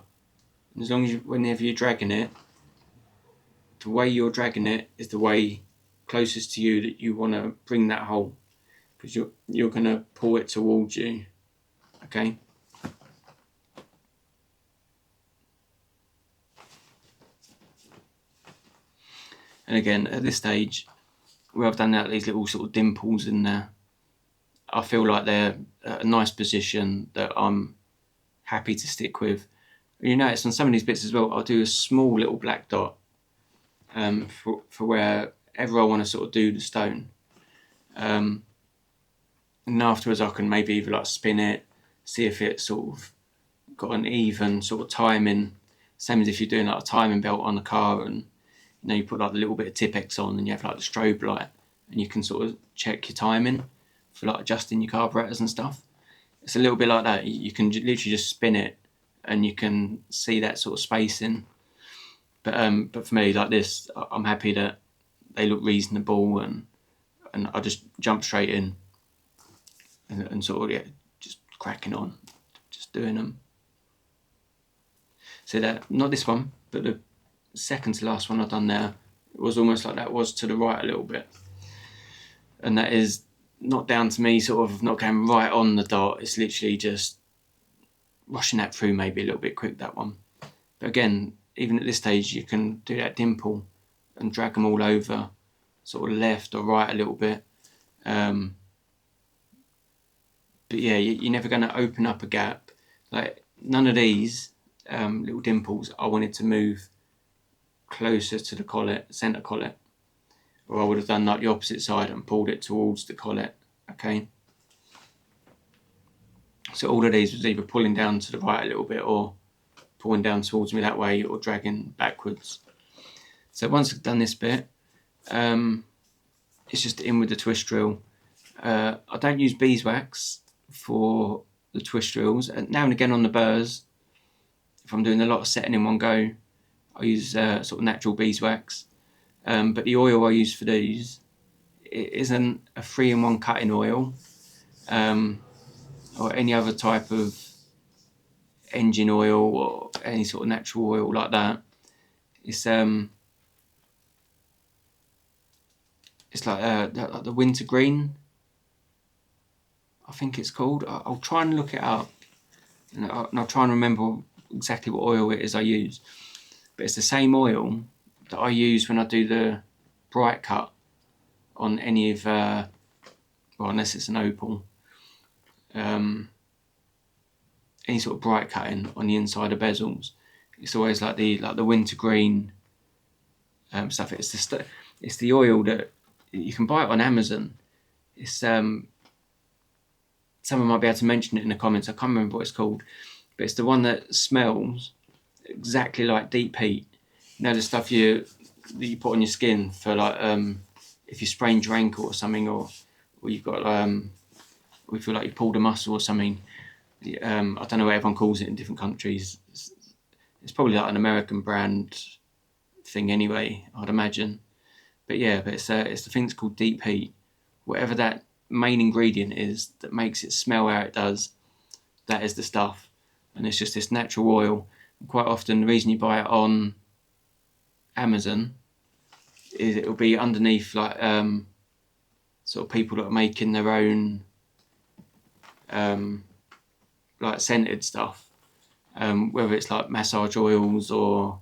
And as long as whenever you're dragging it, the way you're dragging it is the way closest to you that you want to bring that hole, because you're going to pull it towards you. Okay. And again, at this stage, where I've done that, these little sort of dimples in there, I feel like they're a nice position that I'm happy to stick with. You notice on some of these bits as well, I'll do a small little black dot for wherever I want to sort of do the stone. And afterwards I can maybe either like spin it, see if it's sort of got an even sort of timing, same as if you're doing like a timing belt on a car, and you put like a little bit of Tipex on and you have like the strobe light, and you can sort of check your timing for like adjusting your carburetors and stuff. It's a little bit like that. You can literally just spin it and you can see that sort of spacing. But for me, like this, I'm happy that they look reasonable, and I just jump straight in and sort of just cracking on, just doing them. So that, not this one, but the second to last one I've done there, it was almost like that was to the right a little bit. And that is not down to me sort of not going right on the dot, it's literally just rushing that through maybe a little bit quick, that one. But again, even at this stage, you can do that dimple and drag them all over, sort of left or right a little bit. But yeah, you're never going to open up a gap. Like none of these little dimples I wanted to move closer to the collet, centre collet, or I would have done like the opposite side and pulled it towards the collet. Okay. So all of these was either pulling down to the right a little bit, or pulling down towards me that way, or dragging backwards. So once I've done this bit, it's just in with the twist drill. I don't use beeswax for the twist drills. Now and again on the burrs, if I'm doing a lot of setting in one go, I use sort of natural beeswax. But the oil I use for these, it isn't a 3-in-1 cutting oil, or any other type of engine oil or any sort of natural oil like that. It's like the wintergreen, I think it's called. I'll try and look it up, and I'll try and remember exactly what oil it is I use. But it's the same oil that I use when I do the bright cut on any of, well, unless it's an opal, any sort of bright cutting on the inside of bezels. It's always like the wintergreen stuff. It's the oil that you can buy it on Amazon. It's someone might be able to mention it in the comments. I can't remember what it's called, but it's the one that smells exactly like deep heat. You know, the stuff that you put on your skin for like if you sprained your ankle or something, or you've got or you feel like you pulled a muscle or something. I don't know what everyone calls it in different countries. It's probably like an American brand thing anyway, I'd imagine. But yeah, it's the thing that's called deep heat. Whatever that main ingredient is that makes it smell how it does, that is the stuff. And it's just this natural oil. And quite often the reason you buy it on Amazon is it'll be underneath like sort of people that are making their own like scented stuff, whether it's like massage oils or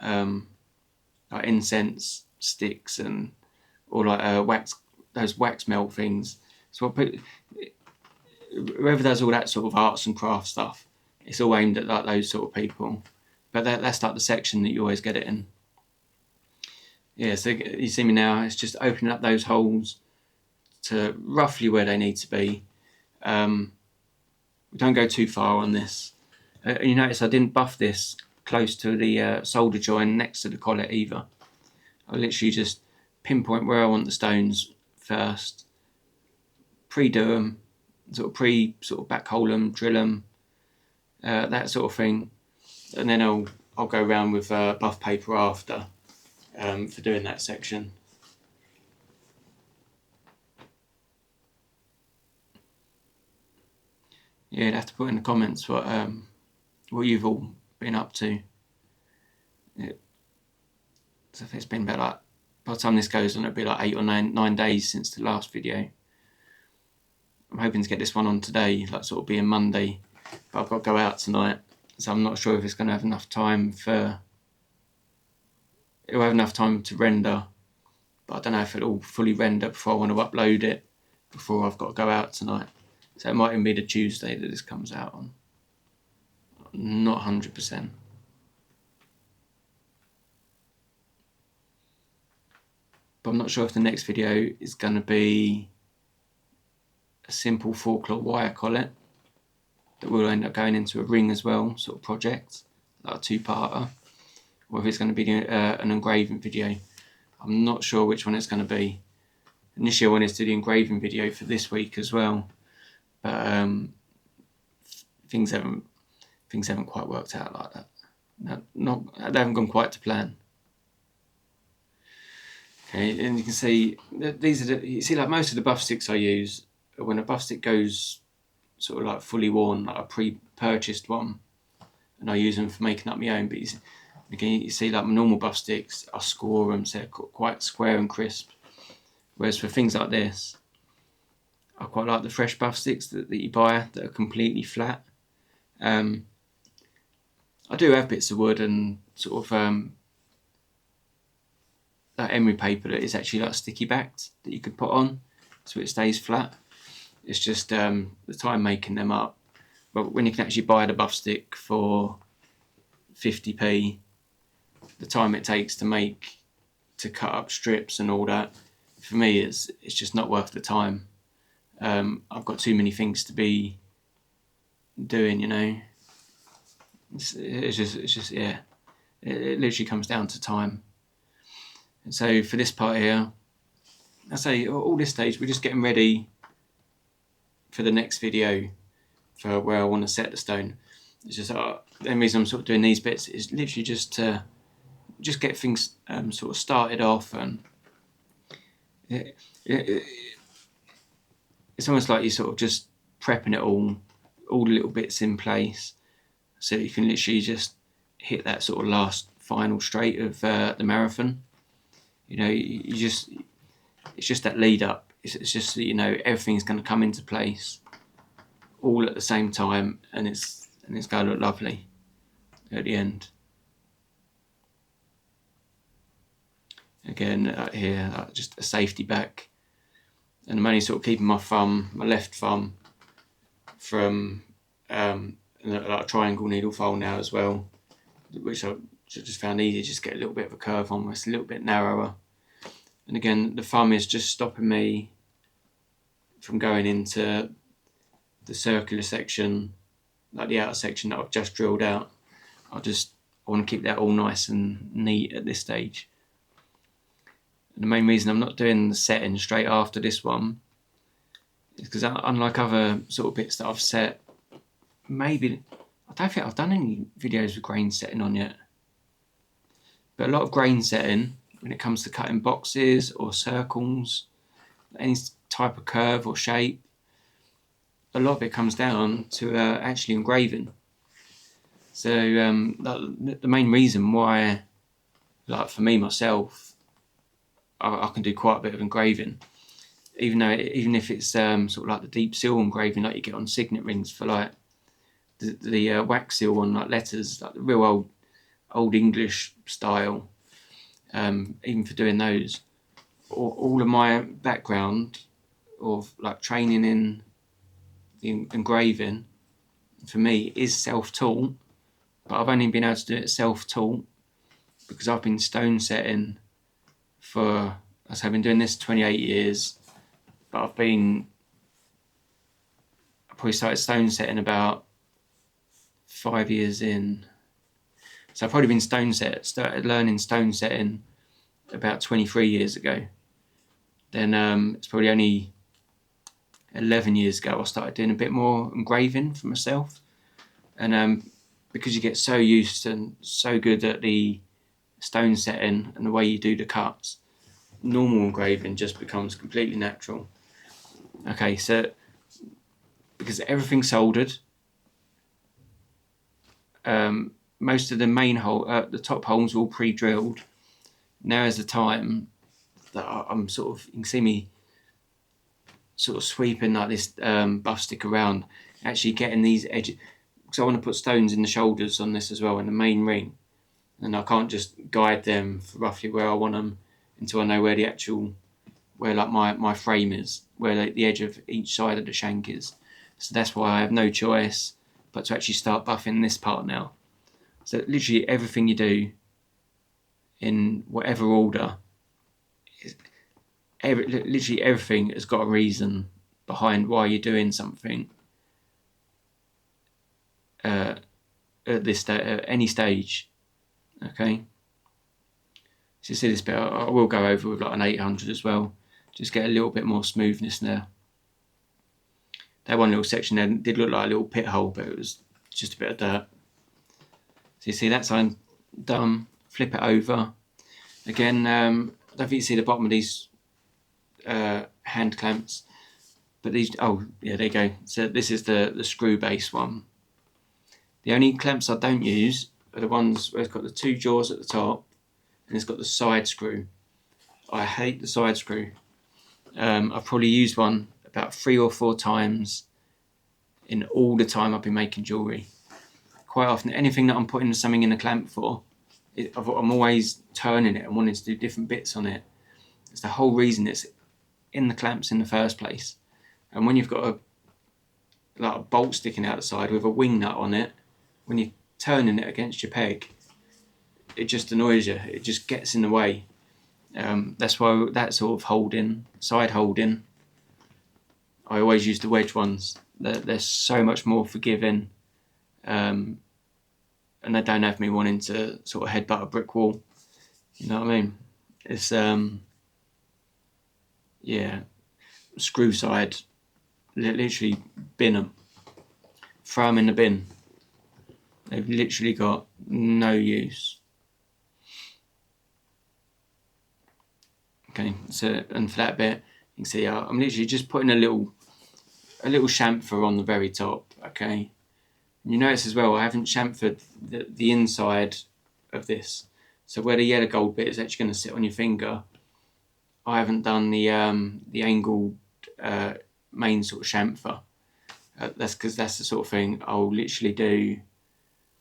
like incense sticks or like those wax melt things. So whoever does all that sort of arts and crafts stuff, it's all aimed at like those sort of people. But that's like the section that you always get it in. Yeah, so you see me now, it's just opening up those holes to roughly where they need to be. We don't go too far on this. You notice I didn't buff this close to the solder joint next to the collet either. I literally just pinpoint where I want the stones first, pre-do them, sort of back hole them, drill them, that sort of thing, and then I'll go around with buff paper after for doing that section. Yeah, you'd have to put in the comments what you've all been up to. So it's been about like, by the time this goes on, it'll be like 8 or 9 days since the last video. I'm hoping to get this one on today, like sort of being Monday, but I've got to go out tonight, so I'm not sure if it's going to have enough time it'll have enough time to render, but I don't know if it'll fully render before I want to upload it before I've got to go out tonight. So it might even be the Tuesday that this comes out on. Not 100%. But I'm not sure if the next video is going to be a simple 4-claw wire collet that will end up going into a ring as well, sort of project, like a 2-parter, or if it's going to be an engraving video. I'm not sure which one it's going to be. Initially I wanted to do the engraving video for this week as well, but things haven't quite worked out like that. They haven't gone quite to plan. Okay, and you can see you see like most of the buff sticks I use, when a buff stick goes sort of like fully worn, like a pre-purchased one, and I use them for making up my own. But you see like my normal buff sticks, I score them so they're quite square and crisp. Whereas for things like this, I quite like the fresh buff sticks that you buy that are completely flat. I do have bits of wood and sort of that emery paper that is actually like sticky backed that you could put on so it stays flat. It's just the time making them up. But when you can actually buy the buff stick for 50p, the time it takes to cut up strips and all that, for me it's just not worth the time. I've got too many things to be doing, you know. It's just yeah, it literally comes down to time. And so for this part here, I say all this stage we're just getting ready for the next video for where I want to set the stone. It's just the only reason I'm sort of doing these bits is literally just to get things sort of started off, and it's almost like you're sort of just prepping it all the little bits in place, so you can literally just hit that sort of last final straight of the marathon. You know, it's just that lead up. It's just that, you know, everything's going to come into place all at the same time, and it's going to look lovely at the end. Again, here, just a safety back, and I'm only sort of keeping my left thumb from like a triangle needle file now as well, which I just found easy. Just get a little bit of a curve on, it's a little bit narrower. And again, the thumb is just stopping me from going into the circular section, like the outer section that I've just drilled out. I want to keep that all nice and neat at this stage. And the main reason I'm not doing the setting straight after this one is because, unlike other sort of bits that I've set, I don't think I've done any videos with grain setting on yet. But a lot of grain setting, when it comes to cutting boxes or circles, any type of curve or shape, a lot of it comes down to actually engraving. So the main reason why like for me myself, I can do quite a bit of engraving, even if it's sort of like the deep seal engraving like you get on signet rings for like the wax seal on like letters, like the real old English style. Even for doing those, all of my background of like training in the engraving for me is self-taught, but I've only been able to do it self-taught because I've been stone setting for, I've been doing this 28 years, but I probably started stone setting about 5 years in. So I've probably been started learning stone setting about 23 years ago. Then it's probably only 11 years ago I started doing a bit more engraving for myself. And because you get so used and so good at the stone setting and the way you do the cuts, normal engraving just becomes completely natural. Okay, so because everything's soldered, most of the main hole, the top holes are all pre-drilled. Now is the time that I'm sort of, you can see me sort of sweeping like this buff stick around, actually getting these edges, because I want to put stones in the shoulders on this as well, in the main ring, and I can't just guide them for roughly where I want them until I know where the actual, where like my frame is, where the edge of each side of the shank is. So that's why I have no choice but to actually start buffing this part now. So literally everything you do in whatever order, literally everything has got a reason behind why you're doing something at any stage. Okay, so you see this bit, I will go over with like an 800 as well, just get a little bit more smoothness there. That one little section there did look like a little pit hole, but it was just a bit of dirt. So you see that side done, flip it over. Again, I don't think you see the bottom of these hand clamps, but these, oh yeah, there you go. So this is the screw base one. The only clamps I don't use are the ones where it's got the two jaws at the top and it's got the side screw. I hate the side screw. I've probably used one about 3 or 4 times in all the time I've been making jewellery. Quite often, anything that I'm putting something in a clamp for, I'm always turning it and wanting to do different bits on it. It's the whole reason it's in the clamps in the first place. And when you've got a bolt sticking out the side with a wing nut on it, when you're turning it against your peg, it just annoys you. It just gets in the way. That's why that sort of side holding, I always use the wedge ones. They're so much more forgiving, and they don't have me wanting to sort of headbutt a brick wall. You know what I mean? It's yeah, screw side, literally bin them, throw them in the bin. They've literally got no use. Okay, so and for that bit, you can see I'm literally just putting a little chamfer on the very top. Okay, and you notice as well I haven't chamfered the inside of this, so where the yellow gold bit is actually going to sit on your finger, I haven't done the angled main sort of chamfer. That's because that's the sort of thing I'll literally do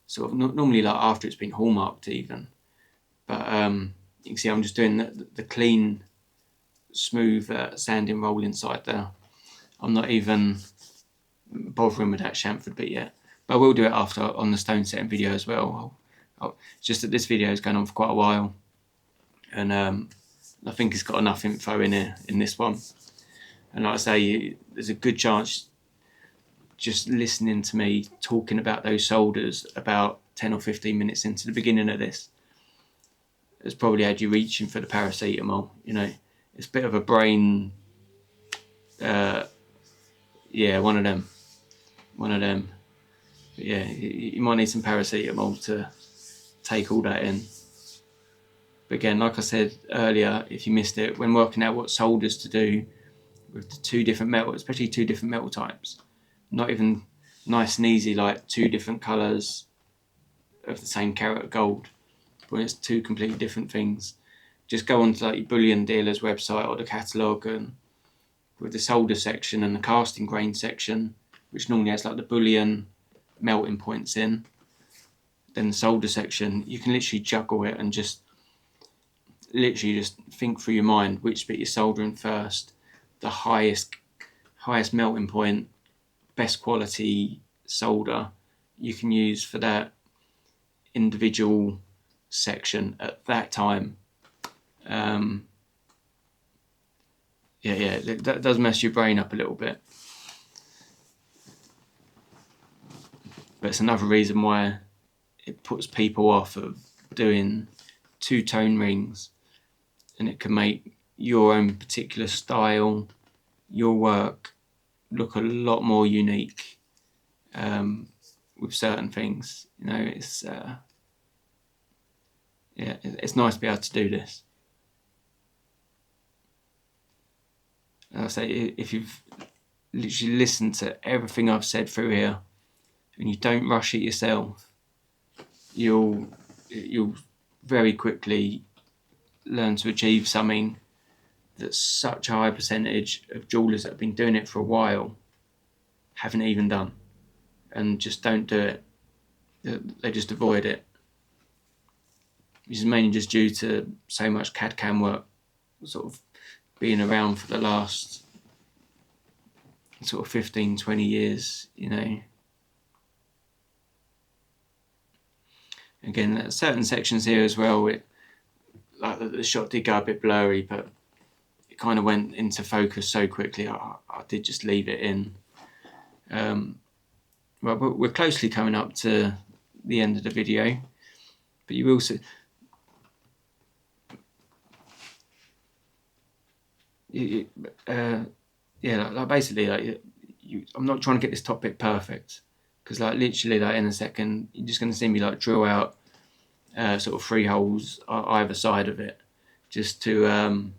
sort of normally like after it's been hallmarked even, but you can see I'm just doing the clean, smooth sanding roll inside there. I'm not even bothering with that chamfered bit yet, but I will do it after on the stone setting video as well. It's just that this video is going on for quite a while, and I think it's got enough info in here in this one. And like I say, there's a good chance just listening to me talking about those solders about 10 or 15 minutes into the beginning of this has probably had you reaching for the paracetamol. You know, it's a bit of a brain, yeah, one of them. But yeah, you might need some paracetamol to take all that in. But again, like I said earlier, if you missed it, when working out what solders to do with the 2 different metals, especially 2 different metal types, not even nice and easy like 2 different colours of the same carat of gold, when it's two completely different things. Just go onto like your bullion dealer's website or the catalogue, and with the solder section and the casting grain section, which normally has like the bullion melting points in, then the solder section, you can literally juggle it and just think through your mind which bit you're soldering first, the highest melting point, best quality solder you can use for that individual section at that time. That does mess your brain up a little bit, but it's another reason why it puts people off of doing two-tone rings, and it can make your own particular style, your work, look a lot more unique with certain things. You know, it's nice to be able to do this. And I say, if you've literally listened to everything I've said through here, and you don't rush it yourself, you'll very quickly learn to achieve something that such a high percentage of jewellers that have been doing it for a while haven't even done, and just don't do it. They just avoid it, which is mainly just due to so much CAD/CAM work sort of being around for the last sort of 15-20 years, you know. Again, certain sections here as well, like the shot did go a bit blurry, but it kind of went into focus so quickly, I did just leave it in. Well, we're closely coming up to the end of the video, but you will see. Basically, I'm not trying to get this top bit perfect, because like literally like in a second you're just going to see me like drill out sort of 3 holes either side of it, just where I'm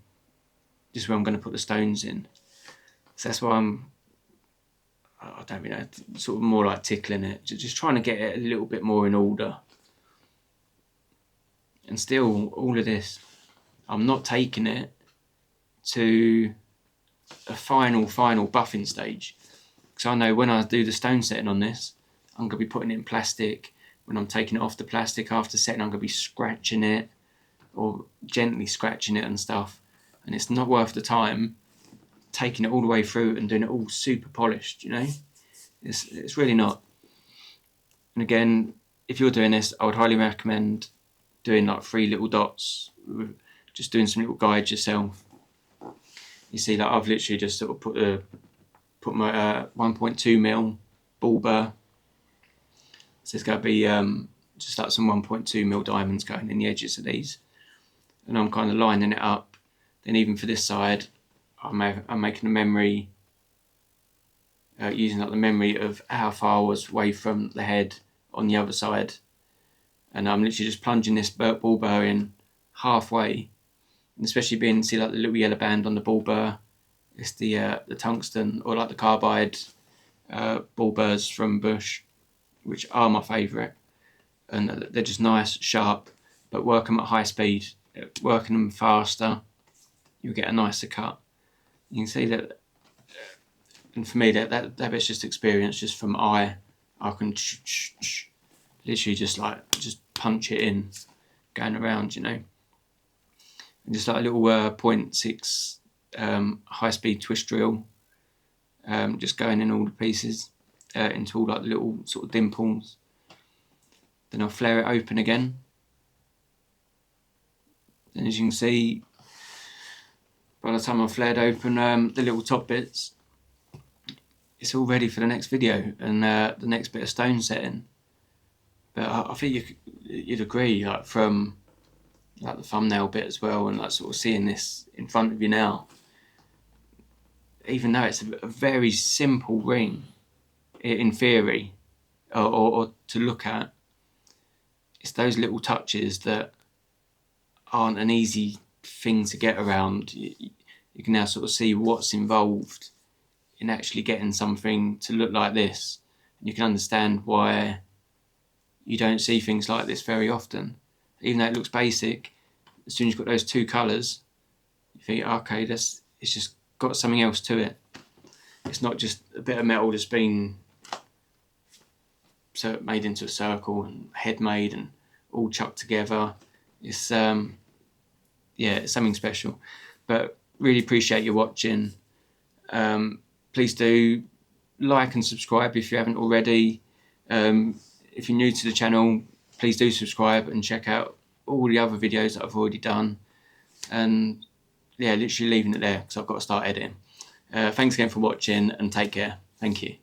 going to put the stones in. So that's why I don't know, sort of more like tickling it, just trying to get it a little bit more in order. And still, all of this, I'm not taking it to a final buffing stage, because I know when I do the stone setting on this, I'm going to be putting it in plastic. When I'm taking it off the plastic after setting, I'm going to be scratching it, or gently scratching it and stuff, and it's not worth the time taking it all the way through and doing it all super polished, you know. It's really not. And again, if you're doing this, I would highly recommend doing like 3 little dots, just doing some little guides yourself. You see that I've literally just sort of put my 1.2mm ball burr. So there's going to be just like some 1.2mm diamonds going in the edges of these, and I'm kind of lining it up. Then even for this side, I'm making a memory, using like the memory of how far I was away from the head on the other side, and I'm literally just plunging this ball burr in halfway, and especially being, see like the little yellow band on the ball burr, it's the tungsten or like the carbide ball burrs from Bush, which are my favourite, and they're just nice, sharp, but work them at high speed. Working them faster, you'll get a nicer cut. You can see that, and for me that bit's just experience, just from I can literally just punch it in, going around, you know. And just like a little 0.6 high speed twist drill, just going in all the pieces into all like the little sort of dimples. Then I'll flare it open again. And as you can see, by the time I've flared open the little top bits, it's all ready for the next video and the next bit of stone setting. But I think you'd agree, like from like the thumbnail bit as well, and like sort of seeing this in front of you now, even though it's a very simple ring in theory, or to look at, it's those little touches that aren't an easy thing to get around. You can now sort of see what's involved in actually getting something to look like this, and you can understand why you don't see things like this very often. even though it looks basic, as soon as you've got those two colours, you think, okay, it's just got something else to it. It's not just a bit of metal that's been made into a circle and head made and all chucked together. It's it's something special. But really appreciate you watching. Please do like and subscribe if you haven't already. If you're new to the channel, please do subscribe and check out all the other videos that I've already done. And yeah, literally leaving it there because I've got to start editing. Thanks again for watching and take care. Thank you.